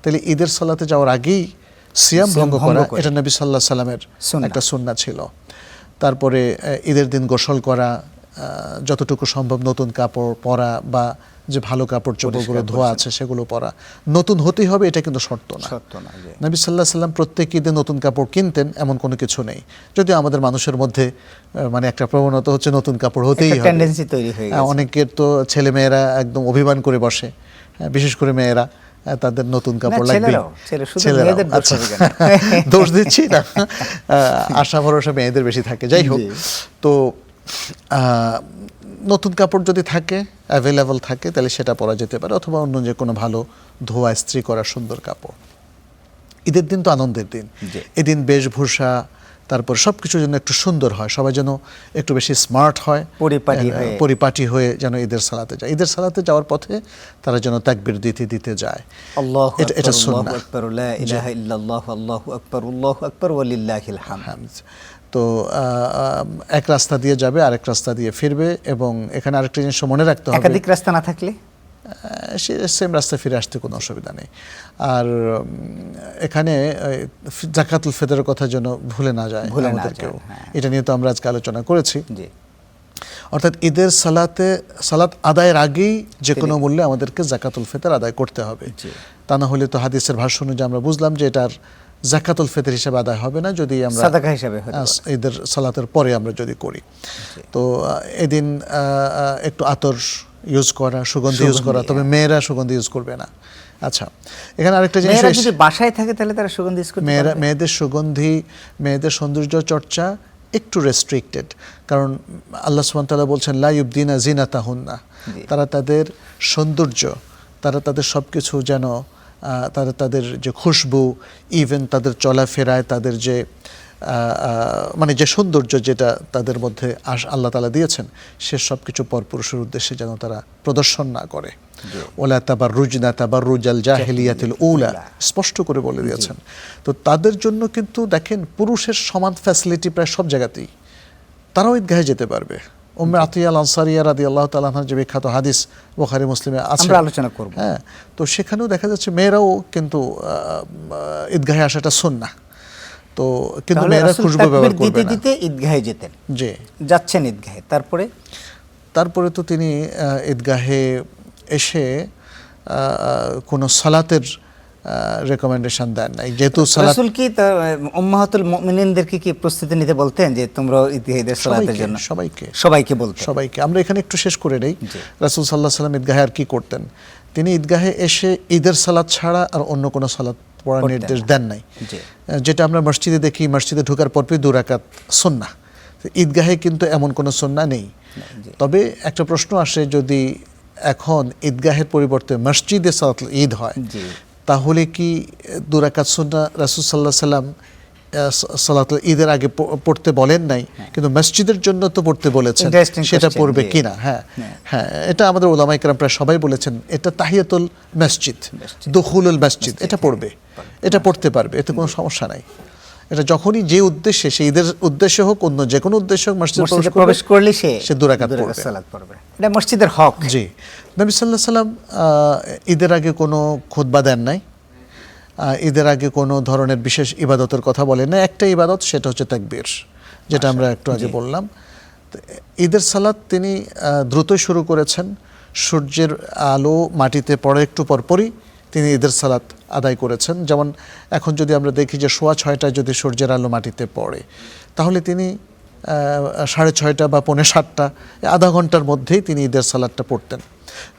তাহলে ঈদের সালাতে যাওয়ার আগেই সিয়াম ভঙ্গ করা এটা নবী সাল্লাল্লাহু আলাইহি সাল্লামের একটা সুন্নাহ ছিল। তারপরে ঈদের দিন গোসল করা, যতটুকু সম্ভব নতুন কাপড় পরা বা যে ভালো কাপড় চোপড়গুলো ধোয়া আছে সেগুলো পরা, নতুন হতেই হবে এটা কিন্তু শর্ত না। নবী সাল্লাল্লাহু আলাইহি সাল্লাম প্রত্যেক ঈদে নতুন কাপড় কিনতেন এমন কোনো কিছু নেই, যদিও আমাদের মানুষের মধ্যে মানে একটা প্রবণতা হচ্ছে নতুন কাপড় হতেই হবে, টেন্ডেন্সি তৈরি হয়ে গেছে। অনেকের তো ছেলে মেয়েরা একদম অভিমান করে বসে, বিশেষ করে মেয়েরা, তাদের নতুন কাপড় লাগবে। দোষ দিচ্ছি না, আশা ভরসা মেয়েদের বেশি থাকে। যাই হোক, তো নতুন কাপড় যদি থাকে, অ্যাভেলেবল থাকে, তাহলে সেটা পরা যেতে পারে, অথবা অন্য যে কোনো ভালো ধোয়া ইস্ত্রি করা সুন্দর কাপড়। ঈদের দিন তো আনন্দের দিন, এদিন বেশভূষা, তারপর সবকিছু যেন একটু সুন্দর হয়, সবাই যেন একটু বেশি স্মার্ট হয়, পরিপাটি হয়ে যেন ঈদের সালাতে যায়। ঈদের সালাতে যাওয়ার পথে তারা যেন তাকবীর দিতে যায়। এটা সুন্নাহ। তো এক রাস্তা দিয়ে যাবে, আরেক রাস্তা দিয়ে ফিরবে, এবং এখানে আরেকটা জিনিস মনে রাখতে হবে, একাধিক রাস্তা না থাকলে
সেম রাস্তায় ফিরে আসতে কোনো অসুবিধা নেই। আর এখানে যাকাতুল ফিতরের কথা যেন ভুলে না যায় আমাদেরকেও, এটা নিয়ে তো আমরা আজকে আলোচনা করেছি। অর্থাৎ ঈদের সালাত আদায়ের আগেই যে কোনো মূল্যে আমাদেরকে যাকাতুল ফিতর আদায় করতে হবে। তা না হলে তো হাদিসের ভাষ্য অনুযায়ী আমরা বুঝলাম যে এটার যাকাতুল ফিতর হিসেবে আদায় হবে না, যদি আমরা সাদাকা হিসেবে ঈদের সালাতের পরে আমরা যদি করি। তো এদিন একটু আতর ইউজ করা, সুগন্ধি ইউজ করা, তবে মেয়েরা সুগন্ধি ইউজ করবে না। আচ্ছা, এখানে আরেকটা জিনিস,
যদি বাসায় থাকে তাহলে তারা সুগন্ধি ইউজ করতে পারবে।
মেয়েদের সৌন্দর্য চর্চা একটু রেস্ট্রিক্টেড, কারণ আল্লাহ সুবহানাহু ওয়া তাআলা বলছেন লা ইউবদিনা জিনাতাহুন্না, তারা তাদের সৌন্দর্য, তারা তাদের সবকিছু যেন তাদের যে খুশবু, ইভেন তাদের চলাফেরায়, তাদের যে মানে যে সৌন্দর্য যেটা তাদের মধ্যে আল্লাহ তাআলা দিয়েছেন, সে সব কিছু পরপুরুষের উদ্দেশ্যে যেন তারা প্রদর্শন না করে। ওয়ালা তাবাররুজনা তাবাররুজাল জাহিলিয়াতিল উলা, স্পষ্ট করে বলে দিয়েছেন। তো তাদের জন্য কিন্তু দেখেন পুরুষের সমান ফ্যাসিলিটি প্রায় সব জায়গাতেই, তারাও ঈদগাহে যেতে পারবে। উম্মে আতিয়া আল আনসারিয়া রাদিয়াল্লাহু তাআলা আনহার যে বিখ্যাত হাদিস বুখারী মুসলিমে আছে,
আমরা আলোচনা করব।
হ্যাঁ, তো সেখানেও দেখা যাচ্ছে মেয়েরাও কিন্তু ঈদগাহে আসাটা সুন্নাহ। তো কিন্তু মেয়েরা খুশবু ব্যবহার করবে না।
দিতে ঈদগাহে যেতেন,
জি
যাচ্ছেন ঈদগাহে, তারপরে
তো তিনি ঈদগাহে এসে কোনো সালাতের রেকমেন্ডেশন দেন নাই, যেহেতু
রাসূল কি উম্মাহাতুল মুমিনিনদেরকে কি প্রস্তুতি নিতে বলতেন যে তোমরা ঈদের সালাতের জন্য? সবাইকে বলতেন।
আমরা এখানে একটু শেষ করে নেই। রাসূল সাল্লাল্লাহু আলাইহি ওয়াসাল্লাম ঈদগাহে আর কি করতেন? তিনি ঈদগাহে এসে ঈদের সালাত ছাড়া আর অন্য কোনো সালাত পড়ার নির্দেশ দেন নাই, যেটা আমরা মসজিদে দেখি, মসজিদে ঢোকার পরপরই 2 রাকাত সুন্নাহ। ঈদগাহে কিন্তু এমন কোনো সুন্নাহ নেই। তবে একটা প্রশ্ন আসে, যদি এখন ঈদগাহের পরিবর্তে মসজিদে সালাতুল ঈদ হয়,
জি।
তাহলে কি 2 রাকাত সুন্নাহ রাসূল সাল্লাল্লাহু আলাইহি সাল্লাম সালাতুল ঈদের আগে পড়তে বলেন নাই, কিন্তু মসজিদের জন্য তো পড়তে বলেছেন,
Interesting
সেটা
question,
পড়বে
জি।
কিনা? হ্যাঁ হ্যাঁ, এটা আমাদের উলামায়ে কেরাম প্রায় সবাই বলেছেন, এটা তাহিয়াতুল মসজিদ, দুখুলুল মসজিদ, এটা পড়বে, এটা পড়তে পারবে, এতে কোনো সমস্যা নাই। এটা যখনই যে উদ্দেশ্যে, সেই ঈদের উদ্দেশ্যে হোক, অন্য যে কোনো উদ্দেশ্যে হোক, মসজিদে
প্রবেশ করলে
সে 2 রাকাত পড়বে।
সালাত পড়বে, এটা মসজিদের হক।
জি, নবী সাল্লাল্লাহু আলাইহি সাল্লাম ঈদের আগে কোনো খুতবা দেন নাই, ঈদের আগে কোনো ধরনের বিশেষ ইবাদতের কথা বলেন না। একটা ইবাদত, সেটা হচ্ছে তাকবীর, যেটা আমরা একটু আগে বললাম। তো ঈদের সালাত তিনি দ্রুতই শুরু করেছেন। সূর্যের আলো মাটিতে পড়ে একটু পরপরই তিনি ঈদের সালাত আদায় করেছেন। যেমন এখন যদি আমরা দেখি যে 6:30টায় যদি সূর্যের আলো মাটিতে পড়ে, তাহলে তিনি 6:30 বা 6:45, আধা ঘন্টার মধ্যেই তিনি ঈদের সালাতটা পড়তেন।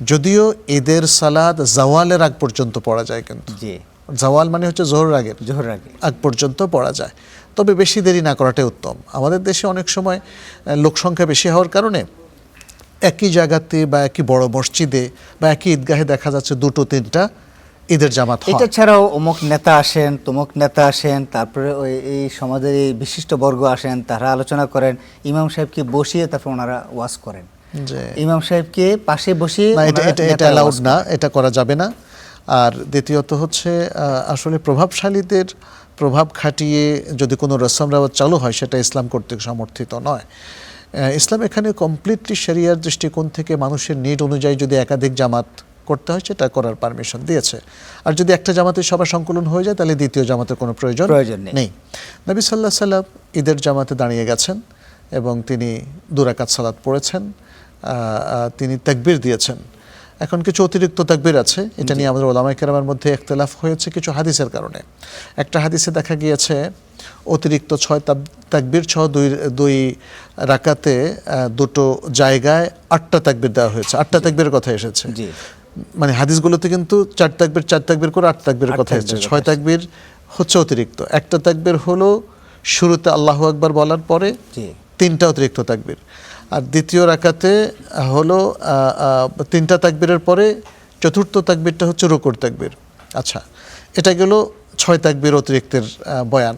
যদিও ঈদের সালাত জাওয়ালের আগ পর্যন্ত পড়া যায়, কিন্তু
জি,
জাওয়াল মানে হচ্ছে জোহরের আগে,
জোহরের আগে
আগ পর্যন্ত পড়া যায়, তবে বেশি দেরি না করাটাই উত্তম। আমাদের দেশে অনেক সময় লোকসংখ্যা বেশি হওয়ার কারণে একই জায়গাতে বা একই বড় মসজিদে বা একই ঈদগাহে দেখা যাচ্ছে 2-3টা ঈদের জামাত হয়।
এটা ছাড়াও অমুক নেতা আসেন, তমুক নেতা আসেন, তারপরে এই সমাজের এই বিশিষ্ট বর্গ আসেন, তারা আলোচনা করেন, ইমাম সাহেবকে বসিয়ে তারপর ওনারা ওয়াজ করেন।
যে
ইমাম সাহেবকে পাশে বসিয়ে
না, এটা
ওনারা
এটা এটা
নেতারা
অ্যালাউড
ওয়াজ
না,
করেন।
এটা করা যাবে না। আর দ্বিতীয়ত হচ্ছে আসলে প্রভাবশালীদের প্রভাব খাটিয়ে যদি কোনো রসম রেওয়াজ চালু হয়, সেটা ইসলাম কর্তৃক সমর্থিত নয়। ইসলাম এখানে কমপ্লিটলি শরিয়ার দৃষ্টিকোণ থেকে মানুষের নিড অনুযায়ী যদি একাধিক জামাত করতে হয়, সেটা করার পারমিশন দিয়েছে। আর যদি একটা জামাতে সবার সংকলন হয়ে যায়, তাহলে দ্বিতীয় জামাতের কোনো প্রয়োজন নেই। নবী সাল্লাল্লাহু আলাইহি সাল্লাম ঈদের জামাতে দাঁড়িয়ে গেছেন এবং তিনি 2 রাকাত সালাত পড়েছেন, তিনি তাকবীর দিয়েছেন। এখন কিছু অতিরিক্ত তাকবীর আছে, এটা নিয়ে আমাদের উলামায়ে কেরামের মধ্যে ইখতিলাফ হয়েছে কিছু হাদিসের কারণে। একটা হাদিসে দেখা গিয়েছে অতিরিক্ত 6 তাকবীর সহ 2 রাকাতে 2টো জায়গায় 8টা তাকবীর দেওয়া হয়েছে। 8টা তাকবীরের কথা এসেছে, মানে হাদিসগুলোতে কিন্তু 4 তাকবীর করে 8 তাকবীরের কথা এসেছে। 6 তাকবীর হচ্ছে অতিরিক্ত। একটা তাকবীর হলো শুরুতে আল্লাহু আকবার বলার পরে 3টা অতিরিক্ত তাকবীর, আর দ্বিতীয় রাকাতে হলো 3টা তাকবীরের পরে 4র্থ তাকবীরটা হচ্ছে রুকুর তাকবীর। আচ্ছা, এটা গেল 6 তাকবীর অতিরিক্তের বয়ান।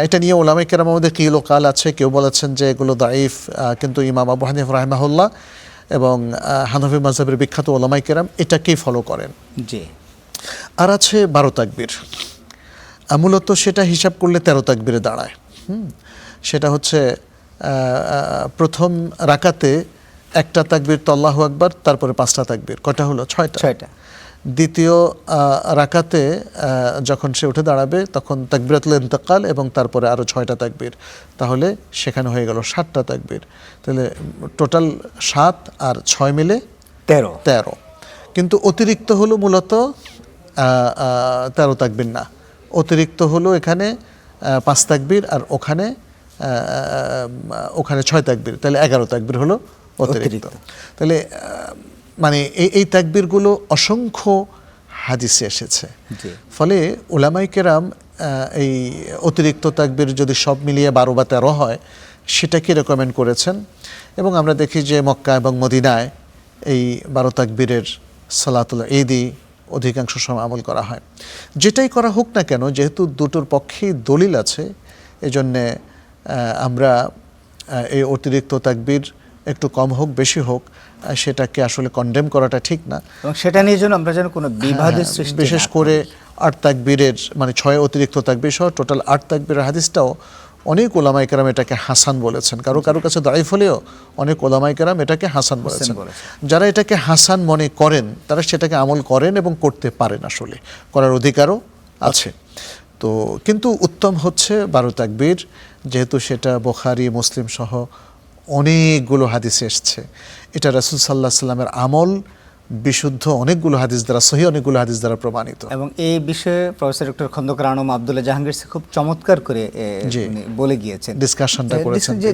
এটা নিয়ে উলামায়ে কেরাম আমাদের কিল ও কাল আছে। কেউ বলেছেন যে এগুলো দাঈফ, কিন্তু ইমাম আবু হানিফা রাহিমাহুল্লাহ এবং হানাফি মাযহাবের বিখ্যাত উলামায়ে কেরাম এটাকেই ফলো করেন। আর আছে 12 তাকবীর, মূলত সেটা হিসাব করলে 13 তাকবীরে দাঁড়ায়। সেটা হচ্ছে প্রথম রাকাতে একটা তাকবীর তো আল্লাহু আকবার, তারপরে 5টা তাকবীর, কয়টা হলো? 6টা। দ্বিতীয় রাকাতে যখন সে উঠে দাঁড়াবে, তখন তাকবীরাতুল ইন্তেকাল এবং তারপরে আরও 6টা তাকবীর, তাহলে সেখানে হয়ে গেল 7টা তাকবীর। তাহলে টোটাল 7 আর 6 মিলে 13। কিন্তু অতিরিক্ত হলো মূলত 13 তাকবীর না, অতিরিক্ত হলো এখানে 5 তাকবীর আর ওখানে 6 তাকবীর, তাহলে 11 তাকবীর হলো অতিরিক্ত। তাহলে মানে এই তাকবীরগুলো অসংখ্য হাদিসে এসেছে। ফলে উলামায়ে কেরাম এই অতিরিক্ত তাকবীর যদি সব মিলিয়ে 12 বা 13 হয়, সেটাকে রেকমেন্ড করেছেন। এবং আমরা দেখি যে মক্কা এবং মদিনায় এই 12 তাকবীরের সালাতুল ঈদই অধিকাংশ সময় আমল করা হয়। যেটাই করা হোক না কেন, যেহেতু দুটোর পক্ষেই দলিল আছে, এজন্যে আমরা এই অতিরিক্ত তাকবীর একটু কম হোক বেশি হোক, সেটাকে আসলে কন্ডেম করাটা ঠিক না।
এবং সেটা নিয়ে আমরা যেন কোনো বিবাদের সৃষ্টি,
বিশেষ করে 8 তাকবীরের মানে 6 অতিরিক্ত তাকবীর সহ টোটাল 8 তাকবীরের হাদিসটাও অনেক ওলামায়ে কেরাম এটাকে হাসান বলেছেন। কারো কাছে দাঈফ হলেও অনেক ওলামায়ে কেরাম এটাকে হাসান বলেছেন। যারা এটাকে হাসান মনে করেন, তারা সেটাকে আমল করেন এবং করতে পারেন, আসলে করার অধিকারও আছে। তো কিন্তু উত্তম হচ্ছে 12 তাকবীর, যেহেতু সেটা বুখারী মুসলিম সহ অনেকগুলো হাদিসে এসছে। এটা রাসূল সাল্লাল্লাহু আলাইহি সাল্লামের আমল বিশুদ্ধ অনেকগুলো হাদিস দ্বারা, সহিহ অনেকগুলো হাদিস দ্বারা প্রমাণিত।
এবং এই বিষয়ে প্রফেসর ডক্টর খন্দকার আনম আব্দুল্লাহ জাহাঙ্গীর খুব চমৎকার করে উনি বলে গিয়েছেন,
ডিসকাশনটা করেছেন
যে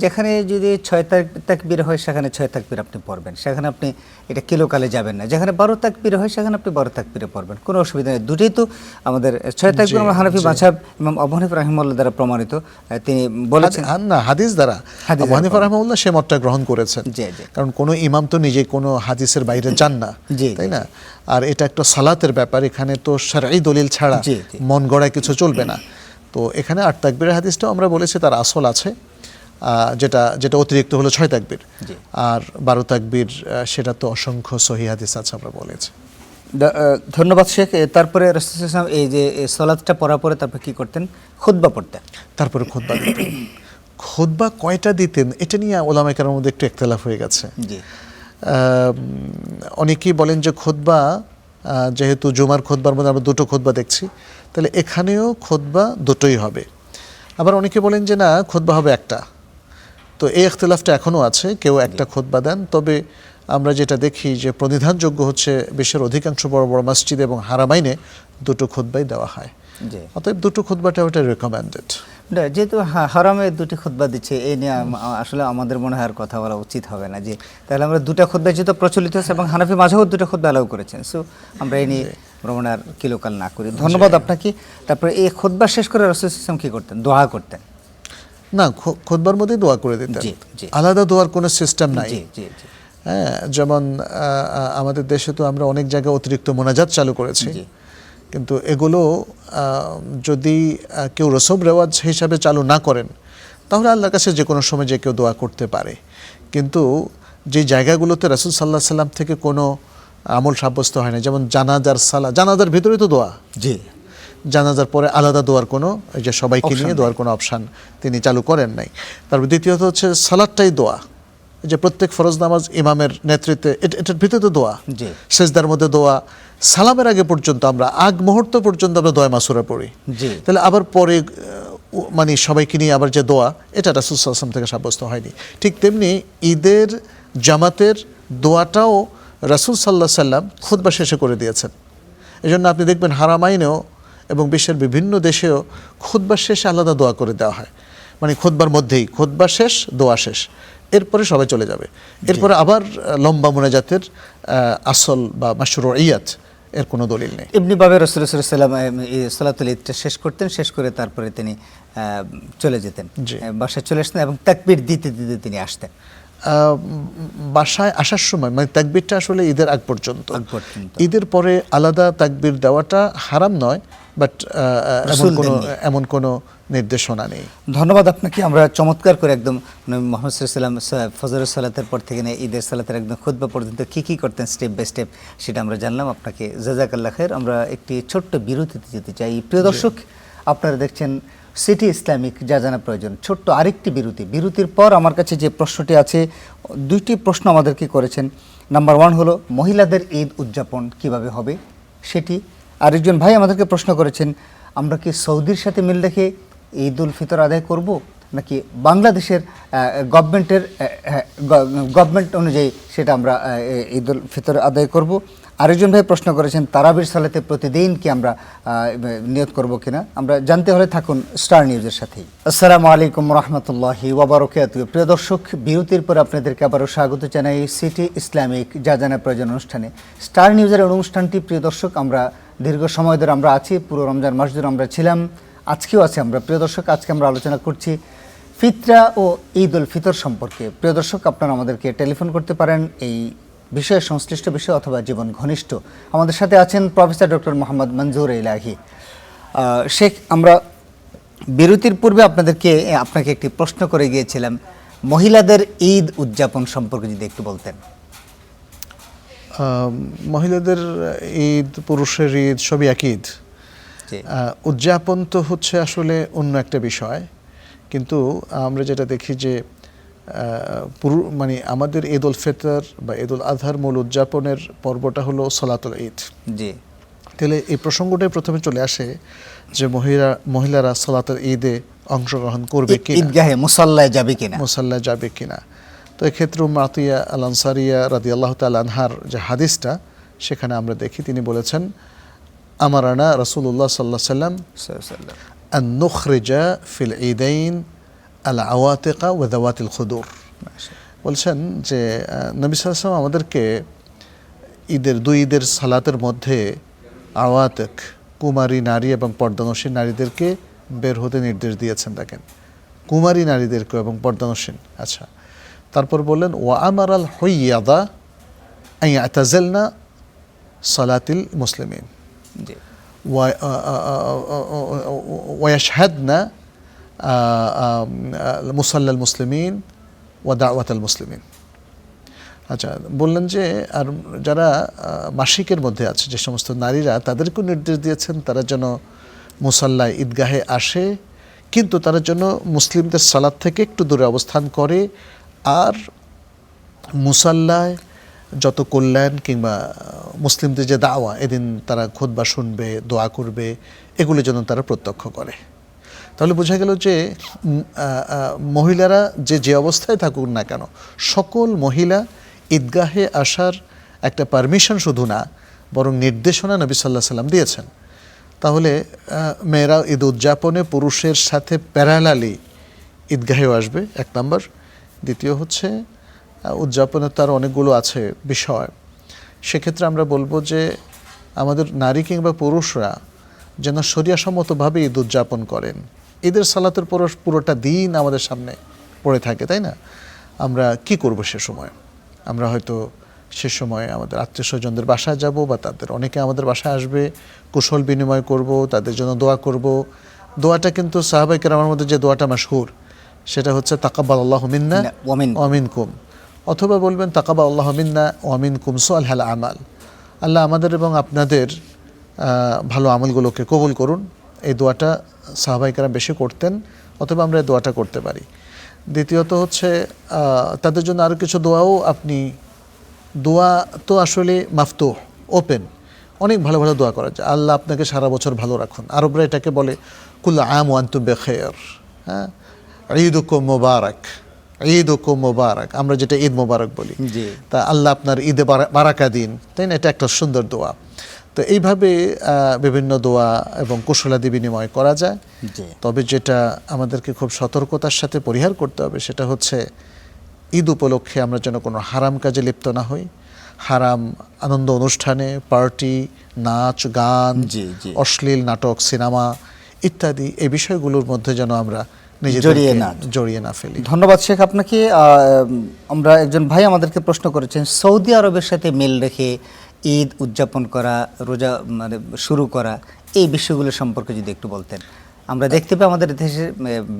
যেখানে যদি 6 তাকবীর হয় সেখানে 6 তাকবীর আপনি পড়বেন, সেখানে আপনি এটা কিলোকালে যাবেন না। যেখানে 12 তাকবীর হয় সেখানে আপনি 12 তাকবীরে পড়বেন, কোনো অসুবিধা নেই। দুটোই তো আমাদের 6 তাকবীর আমরা হানাফি মাযহাব ইমাম আবু হানিফা রাহিমাহুল্লাহ দ্বারা প্রমাণিত, তিনি বলেছেন
না হাদিস দ্বারা। আবু হানিফা রাহিমাহুল্লাহ সে মতটা গ্রহণ করেছেন, কারণ কোনো ইমাম তো নিজে কোনো হাদিসের বাইরে যান না, তাই না? আর এটা একটা সালাতের ব্যাপার, এখানে তো শারঈ দলিল ছাড়া মন গড়ায় কিছু চলবে না। তো এখানে 8 তাকবীরের হাদিসটাও আমরা বলেছি তার আসল আছে, যেটা অতিরিক্ত হলো 6 তাকবীর, আর 12 তাকবীর সেটা তো অসংখ্য সহিহ হাদিস আছে আমরা বলেছি।
ধন্যবাদ শেখ। তারপরে রাসূল সাল্লাল্লাহু আলাইহি ওয়াসাল্লাম এই যে সালাতটা পড়ার পরে তারপর কি করতেন? খুতবা পড়তেন।
তারপরে খুতবা দিতেন। খুতবা কয়টা দিতেন এটা নিয়ে ওলামায়ে কেরামের মধ্যে একটু ইখতিলাফ হয়ে গেছে। অনেকেই বলেন যে খুতবা, যেহেতু জুমার খুতবার মধ্যে আমরা দুটো খুতবা দেখছি, তাহলে এখানেও খুতবা দুটোই হবে। আবার অনেকে বলেন যে না, খুতবা হবে একটা। তো এই ইখতিলাফটা এখনও আছে, কেউ একটা খুতবা দেন। তবে আমরা যেটা দেখি যে প্রণিধানযোগ্য হচ্ছে বিশ্বের অধিকাংশ বড় বড় মসজিদ এবং হারামাইনে দুটো খুতবাই দেওয়া হয়। অতএব দুটো খুতবাটা ওটা রেকমেন্ডেড।
যেহেতু হারামে দুটি খুতবা দিচ্ছে, এই নিয়ে আসলে আমাদের মনে হয় আর কথা বলা উচিত হবে না, যে তাহলে আমরা দুটা খুতবা যেহেতু প্রচলিত আছে এবং হানাফি মাযহাবও দুটো খুতবা অ্যালাউ করেছেন, সো আমরা এই নিয়ে ভ্রমণ আর কিলোকাল না করি। ধন্যবাদ আপনাকে। তারপরে এই খুতবা শেষ করে রাসূল সাল্লাল্লাহু আলাইহি ওয়াসাল্লাম কি করতেন? দোয়া করতেন।
না, খুতবার মধ্যেই দোয়া করে দিতেন, আলাদা দোয়ার কোনো সিস্টেম নাই। হ্যাঁ, যেমন আমাদের দেশে তো আমরা অনেক জায়গায় অতিরিক্ত মোনাজাত চালু করেছি, কিন্তু এগুলো যদি কেউ রসম রেওয়াজ হিসাবে চালু না করেন তাহলে আল্লাহর কাছে যে কোনো সময় যে কেউ দোয়া করতে পারে। কিন্তু যে জায়গাগুলোতে রাসূল সাল্লাল্লাহু আলাইহি ওয়াসাল্লাম থেকে কোনো আমল সাব্যস্ত হয় না, যেমন জানাজার সালাত, জানাজার ভিতরে তো দোয়া, জানাজার পরে আলাদা দোয়ার কোনো, এই যে সবাইকে নিয়ে দোয়ার কোনো অপশান তিনি চালু করেন নাই। তারপর দ্বিতীয়ত হচ্ছে সালাতটাই দোয়া, যে প্রত্যেক ফরজ নামাজ ইমামের নেতৃত্বে, এটার ভিতরে তো দোয়া, সেজদার মধ্যে দোয়া, সালামের আগে পর্যন্ত আমরা আগ মুহূর্ত পর্যন্ত আমরা দোয়া মাসুরা পড়ি। তাহলে আবার পরে মানে সবাইকে নিয়ে আবার যে দোয়া, এটা রাসূল সাল্লাল্লাহু আলাইহি ওয়াসাল্লাম থেকে সাব্যস্ত হয়নি। ঠিক তেমনি ঈদের জামাতের দোয়াটাও রাসূল সাল্লাল্লাহু আলাইহি ওয়াসাল্লাম খুতবা শেষে করে দিয়েছেন। এই জন্য আপনি দেখবেন হারামাইনেও এবং বিশ্বের বিভিন্ন দেশেও খুতবা শেষে আলাদা দোয়া করে দেওয়া হয়, মানে খুতবার মধ্যেই খুতবা শেষ, দোয়া শেষ, এরপরে সবাই চলে যাবে। এরপরে আবার লম্বা মুনাজাতের আসল বা মাশরুইয়াত এর কোনো দলিল নেই।
ইবনে বাবে রাসূল সাল্লাল্লাহু আলাইহি ওয়াসাল্লাম সালাতুল ঈদটা শেষ করতেন, শেষ করে তারপরে তিনি চলে যেতেন, বাসায় চলে আসতেন এবং তাকবীর দিতে দিতে তিনি আসতেন।
বাসায় আসার সময় মানে তাকবীরটা আসলে ঈদের আগ পর্যন্ত, ঈদের পরে আলাদা তাকবীর দেওয়াটা হারাম নয়, বাট এমন কোনো নির্দেশনা নেই।
ধন্যবাদ আপনাকে। আমরা চমৎকার করে একদম মুহাম্মদ সাল্লাল্লাহু আলাইহি ওয়াসাল্লাম ফজরের সালাতের পর থেকে নিয়ে ঈদের সালাতের একদম খুতবা পর্যন্ত কি করতেন স্টেপ বাই স্টেপ, সেটা আমরা জানলাম। আপনাকে জাযাকাল্লাহ খায়ের। আমরা একটি ছোট্ট বিরতিতে যেতে চাই। প্রিয় দর্শক, আপনারা দেখছেন সিটি ইসলামিক যা জানা প্রয়োজন। ছোট্ট আরেকটি বিরতির পর আমার কাছে যে প্রশ্নটি আছে, দুইটি প্রশ্ন আমাদেরকে করেছেন। নাম্বার 1 হলো মহিলাদের ঈদ উদযাপন কিভাবে হবে সেটি। আরেকজন ভাই আমাদেরকে প্রশ্ন করেছেন, আমরা কি সৌদির সাথে মিল রেখে ঈদ উল ফিতর আদায় করব, নাকি বাংলাদেশের গভর্নমেন্ট অনুযায়ী সেটা আমরা ঈদ উল ফিতর আদায় করব। আরেকজন ভাই প্রশ্ন করেছেন, তারাবির সালাতে প্রতিদিন কি আমরা নিয়ত করব কিনা। আমরা জানতে হলে থাকুন স্টার নিউজের সাথেই। আসসালামু আলাইকুম রাহমাতুল্লাহি ওয়া বারাকাতুহু। প্রিয় দর্শক, বিরতির পর আপনাদেরকে আবারও স্বাগত জানাই সিটি ইসলামিক যা জানা প্রয়োজন অনুষ্ঠানে। স্টার নিউজের অনুষ্ঠানটি প্রিয় দর্শক, আমরা দীর্ঘ সময় ধরে আমরা আছি, পুরো রমজান মাস ধরে আমরা ছিলাম, আজকেও আছি আমরা। প্রিয় দর্শক, আজকে আমরা আলোচনা করছি ফিতরা ও ঈদ উল ফিতর সম্পর্কে। প্রিয় দর্শক, আপনারা আমাদেরকে টেলিফোন করতে পারেন এই বিষয়ে, সংশ্লিষ্ট বিষয় অথবা জীবন ঘনিষ্ঠ। আমাদের সাথে আছেন প্রফেসর ডক্টর মোহাম্মদ মনজুর ইলাহি। শেখ, আমরা বিরতির পূর্বে আপনাকে একটি প্রশ্ন করে গিয়েছিলাম, মহিলাদের ঈদ উদযাপন সম্পর্কে যদি একটু বলতেন।
মহিলাদের ঈদ, পুরুষের ঈদ সবই এক ঈদ। উদযাপন তো হচ্ছে আসলে অন্য একটা বিষয়, কিন্তু আমরা যেটা দেখি যে মানে আমাদের ঈদ উল ফিতর বা ঈদ উল আজহার মূল উদযাপনের পর্বটা হলো সালাতুল ঈদ। তাহলে এই প্রসঙ্গটাই প্রথমে চলে আসে যে মহিলারা সালাতুল ঈদে অংশগ্রহণ করবে কিনা,
ঈদগাহে মুসাল্লায় যাবে কিনা।
তো এক্ষেত্রে আতিয়া আল আনসারিয়া রাদিয়াল্লাহু তাআলা আনহার যে হাদিসটা, সেখানে আমরা দেখি তিনি বলেছেন, আমারানা রাসূলুল্লাহ সাল্লাল্লাহু আলাইহি সাল্লাম আন নুখরিজা ফিল ঈদাইন আল আওয়াতিকা ওয়া যাওয়াতিল খুদুর। বলছেন যে নবী সাল্লাল্লাহু আলাইহি ওয়াসাল্লাম আমাদেরকে দুই ঈদের সালাতের মধ্যে আওয়াতিক, কুমারী নারী এবং পর্দানসীন নারীদেরকে বের হতে নির্দেশ দিয়েছেন। দেখেন, কুমারী নারীদেরকে এবং পর্দানসীন। আচ্ছা, তারপর বললেন ওয়া আমারাল হুইয়াদা আন ইয়াতাজিলনা সালাতিল মুসলিমিন ওয়া ইয়াশহাদনা মুসাল্লাল মুসলিমিন ওয়া দাওয়াতাল মুসলিমিন। আচ্ছা, বললেন যে আর যারা মাসিকের মধ্যে আছে, যে সমস্ত নারীরা, তাদেরকেও নির্দেশ দিয়েছেন তারা যেন মুসাল্লায় ঈদগাহে আসে, কিন্তু তারা যেন মুসলিমদের সালাত থেকে একটু দূরে অবস্থান করে, আর মুসাল্লায় যত কল্যাণ কিংবা মুসলিমদের যে দাওয়া, এদিন তারা খুতবা শুনবে, দোয়া করবে, এগুলো যেন তারা প্রত্যক্ষ করে। তাহলে বোঝা গেল যে মহিলারা যে অবস্থায় থাকুক না কেন, সকল মহিলা ঈদগাহে আসার একটা পারমিশন শুধু না, বরং নির্দেশনা নবী সাল্লাল্লাহু আলাইহি সাল্লাম দিয়েছেন। তাহলে মেয়েরা ঈদ উদযাপনে পুরুষের সাথে প্যারালালি ঈদগাহেও আসবে, এক নম্বর। দ্বিতীয় হচ্ছে উদযাপনের তার অনেকগুলো আছে বিষয়। সেক্ষেত্রে আমরা বলবো যে আমাদের নারী কিংবা পুরুষরা যেন শরিয়াসম্মতভাবে ঈদ উদযাপন করেন। ঈদের সালাতের পুরোটা দিন আমাদের সামনে পড়ে থাকে, তাই না? আমরা কি করব সে সময়? আমরা হয়তো সে সময় আমাদের আত্মীয় স্বজনদের বাসায় যাব, বা তাদের অনেকে আমাদের বাসায় আসবে, কুশল বিনিময় করব, তাদের জন্য দোয়া করব। দোয়াটা কিন্তু সাহাবায়ে কেরামের মধ্যে যে দোয়াটা মাশহুর, সেটা হচ্ছে তাকাব্বালাল্লাহু মিন্না ওয়া মিনকুম, অথবা বলবেন তাকাব্বালাল্লাহু মিন্না ওয়া মিনকুম সালিহাল আমাল। আল্লাহ আমাদের এবং আপনাদের ভালো আমলগুলোকে কবুল করুন। এই দোয়াটা সাহাবায়ে কেরাম বেশি করতেন, অথবা আমরা এই দোয়াটা করতে পারি। দ্বিতীয়ত হচ্ছে তাদের জন্য আরও কিছু দোয়াও দোয়া তো আসলে মাফতুহ, ওপেন, অনেক ভালো ভালো দোয়া করা যায়। আল্লাহ আপনাকে সারা বছর ভালো রাখুন। আরবরা এটাকে বলে কুল্লু আম ওয়া আনতুম বিখাইর, হ্যাঁ, ঈদুকুম মুবারক, ঈদুকুম মুবারক, আমরা যেটা ঈদ মুবারক বলি। তা আল্লাহ আপনার ঈদে বারাকা দিন, তাই না? এটা একটা সুন্দর দোয়া। তো এইভাবে বিভিন্ন দোয়া এবং কুশলাদি বিনিময় করা যায়। তবে যেটা আমাদেরকে খুব সতর্কতার সাথে পরিহার করতে হবে, সেটা হচ্ছে ঈদ উপলক্ষে আমরা যেন কোনো হারাম কাজে লিপ্ত না হই। হারাম আনন্দ অনুষ্ঠানে, পার্টি, নাচ গান, অশ্লীল নাটক, সিনেমা ইত্যাদি, এই বিষয়গুলোর মধ্যে যেন আমরা জড়িয়ে না ফেলি।
ধন্যবাদ শেখ আপনাকে। আমরা একজন ভাই আমাদেরকে প্রশ্ন করেছেন, সৌদি আরবের সাথে মিল রেখে ঈদ উদযাপন করা, রোজা মানে শুরু করা, এই বিষয়গুলো সম্পর্কে যদি একটু বলতেন। আমরা দেখতে পাই আমাদের দেশের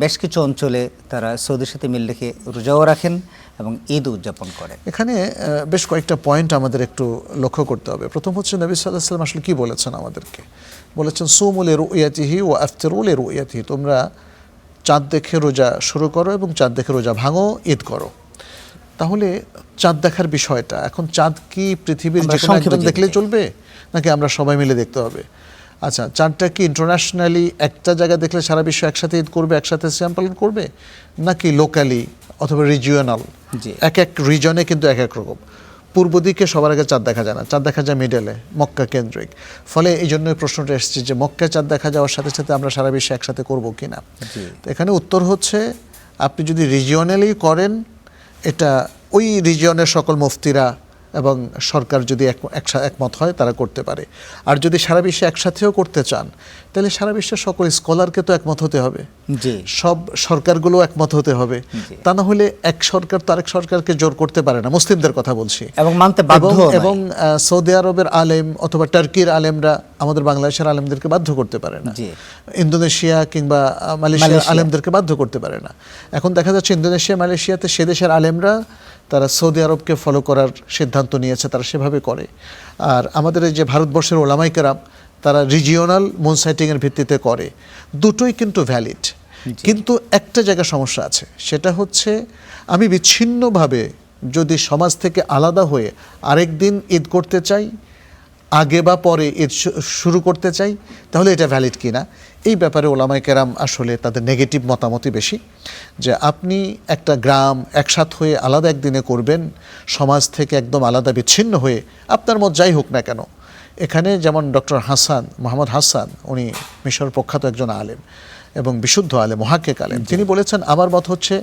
বেশ কিছু অঞ্চলে তারা সৌদির সাথে মিল রেখে রোজাও রাখেন এবং ঈদ উদযাপন করেন।
এখানে বেশ কয়েকটা পয়েন্ট আমাদের একটু লক্ষ্য করতে হবে। প্রথম হচ্ছে নবী সাল্লাল্লাহু আলাইহি ওয়াসাল্লাম আসলে কি বলেছেন আমাদেরকে? বলেছেন সুমু লিরুয়াতিহি ওয়া আফতিরু লিরুয়াতিহি, তোমরা চাঁদ দেখে রোজা শুরু করো এবং চাঁদ দেখে রোজা ভাঙো, ঈদ করো। তাহলে চাঁদ দেখার বিষয়টা, এখন চাঁদ কি পৃথিবীর যে কোনো একজন দেখলে চলবে, নাকি আমরা সবাই মিলে দেখতে হবে? আচ্ছা, চাঁদটা কি ইন্টারন্যাশনালি একটা জায়গায় দেখলে সারা বিশ্ব একসাথে ঈদ করবে, একসাথে সিয়াম পালন করবে, নাকি লোকালি অথবা রিজিওনাল? এক এক রিজনে কিন্তু এক এক রকম। পূর্ব দিকে সবার আগে চাঁদ দেখা যায় না, চাঁদ দেখা যায় মিডলে, মক্কা কেন্দ্রিক। ফলে এই জন্য প্রশ্নটা এসেছে যে মক্কায় চাঁদ দেখা যাওয়ার সাথে সাথে আমরা সারা বিশ্বে একসাথে করবো কিনা। তো এখানে উত্তর হচ্ছে, আপনি যদি রিজিওনালি করেন, এটা ওই রিজিয়নের সকল মুফতিরা এবং সরকার যদি একমত হয় তারা করতে পারে। আর যদি সারা বিশ্বে একসাথেও করতে চান, তাহলে সারা বিশ্বের সকল স্কলারকে তো একমত হতে হবে, সব সরকারগুলো একমত হতে হবে। তা না হলে এক সরকার তো আরেক সরকারকে জোর করতে পারে না, মুসলিমদের কথা বলছি,
এবং মানতে বাধ্য।
এবং সৌদি আরবের আলেম অথবা টার্কির আলেমরা আমাদের বাংলাদেশের আলেমদেরকে বাধ্য করতে পারে না, ইন্দোনেশিয়া কিংবা মালয়েশিয়ার আলেমদেরকে বাধ্য করতে পারে না। এখন দেখা যাচ্ছে ইন্দোনেশিয়া, মালয়েশিয়াতে সে দেশের আলেমরা তারা সৌদি আরবকে ফলো করার সিদ্ধান্ত নিয়েছে, তারা সেভাবে করে। আর আমাদের এই যে ভারতবর্ষের ওলামায়ে কেরাম, তারা রিজিওনাল মুন সাইটিংয়ের ভিত্তিতে করে। দুটোই কিন্তু ভ্যালিড, কিন্তু একটা জায়গায় সমস্যা আছে, সেটা হচ্ছে আমি বিচ্ছিন্নভাবে যদি সমাজ থেকে আলাদা হয়ে আরেক দিন ঈদ করতে চাই, আগে বা পরে ঈদ শুরু করতে চাই, তাহলে এটা ভ্যালিড কিনা, এই ব্যাপারে ওলামায়ে কেরাম আসলে তাদের নেগেটিভ মতামতই বেশি, যে আপনি একটা গ্রাম একসাথ হয়ে আলাদা একদিনে করবেন, সমাজ থেকে একদম আলাদা বিচ্ছিন্ন হয়ে, আপনার মত যাই হোক না কেন। এখানে যেমন ডক্টর হাসান, মোহাম্মদ হাসান, উনি মিশর প্রখ্যাত একজন আলেম এবং বিশুদ্ধ আলেম, মুহাক্কিক আলেম, তিনি বলেছেন আমার মত হচ্ছে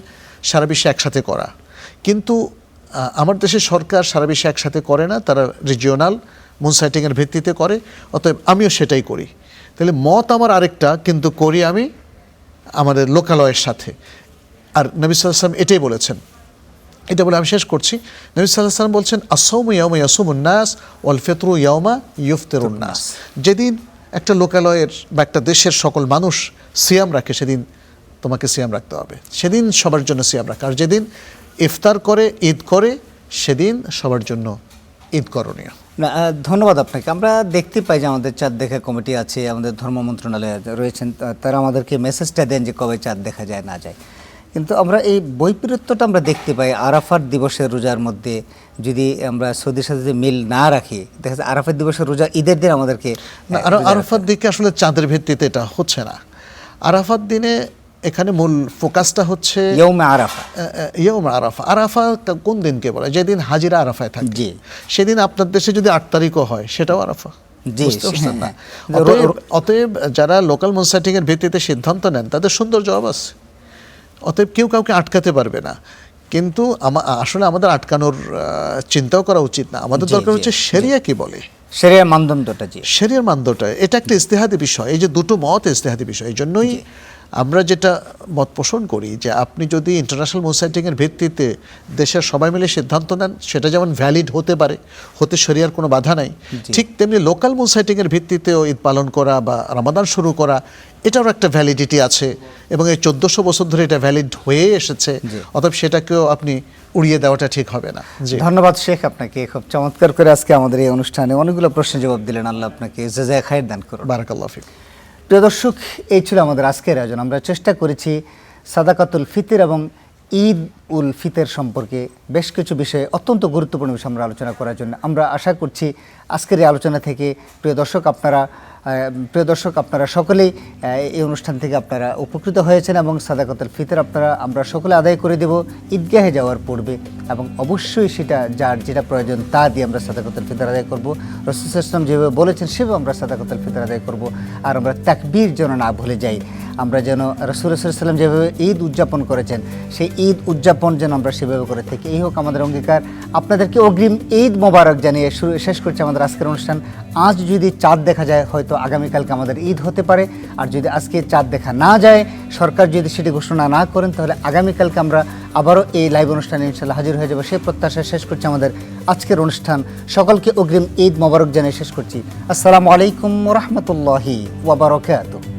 সারা বিশ্বে একসাথে করা। কিন্তু আমার দেশের সরকার সারা বিশ্বে একসাথে করে না, তারা রিজিওনাল মুনসাইটিংয়ের ভিত্তিতে করে, অতএব আমিও সেটাই করি। তাহলে মত আমার আরেকটা, কিন্তু করি আমি আমাদের লোকালয়ের সাথে। আর নবী সাল্লাল্লাহু আলাইহি ওয়াসাল্লাম এটাই বলেছেন। এটা বলে আমি শেষ করছি। নবী সাল্লাল্লাহু আলাইহি ওয়াসাল্লাম বলছেন আস-সাওমু ইয়াওমা ইয়াসুমুন নাস ওয়াল ফিতরু ইয়াওমা ইফতিরুন নাস। যেদিন একটা লোকালয়ের বা একটা দেশের সকল মানুষ সিয়াম রাখে, সেদিন তোমাকে সিয়াম রাখতে হবে, সেদিন সবার জন্য সিয়াম রাখা। আর যেদিন ইফতার করে, ঈদ করে, সেদিন সবার জন্য ঈদ করণীয়।
না, ধন্যবাদ আপনাকে। আমরা দেখতে পাই যে আমাদের চাঁদ দেখা কমিটি আছে, আমাদের ধর্ম মন্ত্রণালয়ে রয়েছেন, তারা আমাদেরকে মেসেজটা দেন যে কবে চাঁদ দেখা যায় না যায়। কিন্তু আমরা এই বৈপরীত্যটা আমরা দেখতে পাই আরাফাত দিবসের রোজার মধ্যে, যদি আমরা সৌদির সাথে যে মিল না রাখি, দেখা যাচ্ছে আরাফাত দিবসের রোজা ঈদের দিন আমাদেরকে
আরাফাত দিকে আসলে চাঁদের ভিত্তিতে এটা হচ্ছে না। আরাফাত দিনে এখানে মূল ফোকাসটা হচ্ছে
ইয়ৌমে আরাফা।
ইয়ৌমে আরাফা। আরাফা কোন দিনকে বলে? যেদিন হাজিরা আরাফায় থাকে।
জি,
সেদিন আপনার দেশে যদি 8 তারিখও হয়, সেটাও আরাফা।
জি,
বুঝতে পারছেন না?
হ্যাঁ।
অতএব যারা লোকাল মুনসাইটিংয়ের ভিত্তিতে সিদ্ধান্ত নেন, তাদের সুন্দর জবাব আছে। অতএব কেউ কাউকে আটকাতে পারবে না। কিন্তু আসলে আমাদের আটকানোর চিন্তাও করা উচিত না। আমাদের দরকার হচ্ছে শরিয়া কি বলে,
শরিয়ার মানদণ্ডটা। জি,
শরিয়ার মানদণ্ডটা এটা একটা ইজতিহাদি বিষয়। এই যে দুটো মত ইজতিহাদি বিষয়, এই জন্যই আমরা যেটা মত পোষণ করি যে আপনি যদি ইন্টারন্যাশনাল মুনসাইটিংয়ের ভিত্তিতে দেশের সবাই মিলে সিদ্ধান্ত নেন, সেটা যেমন ভ্যালিড হতে পারে, হতে শরিয়ার কোনো বাধা নাই, ঠিক তেমনি লোকাল মুনসাইটিংয়ের ভিত্তিতেও ঈদ পালন করা বা রমাদান শুরু করা, এটারও একটা ভ্যালিডিটি আছে এবং এই 1400 বছর ধরে এটা ভ্যালিড হয়ে এসেছে। অতএব সেটাকেও আপনি উড়িয়ে দেওয়াটা ঠিক হবে না।
ধন্যবাদ শেখ আপনাকে, খুব চমৎকার করে আজকে আমাদের এই অনুষ্ঠানে অনেকগুলো প্রশ্নের জবাব দিলেন। আল্লাহ আপনাকে জাযায়ে খায়র দান করুন।
বারাকাল্লাহু ফিক।
প্রিয় দর্শক, এই ছিল আমাদের আজকের আয়োজন। আমরা চেষ্টা করেছি সাদাকাতুল ফিতর এবং ঈদ উল ফিতর সম্পর্কে বেশ কিছু বিষয়ে, অত্যন্ত গুরুত্বপূর্ণ বিষয় আমরা আলোচনা করার জন্য। আমরা আশা করছি আজকের এই আলোচনা থেকে প্রিয় দর্শক আপনারা সকলেই এই অনুষ্ঠান থেকে আপনারা উপকৃত হয়েছেন এবং সাদাকাতুল ফিতর আমরা সকলে আদায় করে দেব ঈদগাহে যাওয়ার পূর্বে, এবং অবশ্যই সেটা যার যেটা প্রয়োজন তা দিয়ে আমরা সাদাকাতুল ফিতর আদায় করব। রাসূল সাল্লাল্লাহু আলাইহি ওয়াসাল্লাম যেভাবে বলেছেন সেভাবে আমরা সাদাকাতুল ফিতর আদায় করব। আর আমরা তাকবীর যেন না ভুলে যাই, আমরা যেন রাসূল সাল্লাল্লাহু আলাইহি ওয়াসাল্লাম যেভাবে ঈদ উদযাপন করেছেন সেই ঈদ উদযাপন যেন আমরা সেভাবে করে থাকি। এই হোক আমাদের অঙ্গীকার। আপনাদেরকে অগ্রিম ঈদ মোবারক জানিয়ে শেষ করছি আমাদের আজকের অনুষ্ঠান। আজ যদি চাঁদ দেখা যায়, হয়তো আগামীকালকে আমাদের ঈদ হতে পারে। আর যদি আজকে চাঁদ দেখা না যায়, সরকার যদি সেটি ঘোষণা না করেন, তাহলে আগামীকালকে আমরা আবারও এই লাইভ অনুষ্ঠানে ইনশাআল্লাহ হাজির হয়ে যাব। সেই প্রত্যাশায় শেষ করছি আমাদের আজকের অনুষ্ঠান। সকলকে অগ্রিম ঈদ মোবারক জানিয়ে শেষ করছি। আসসালামু আলাইকুম ওয়া রাহমাতুল্লাহি ওয়া বারাকাতুহু।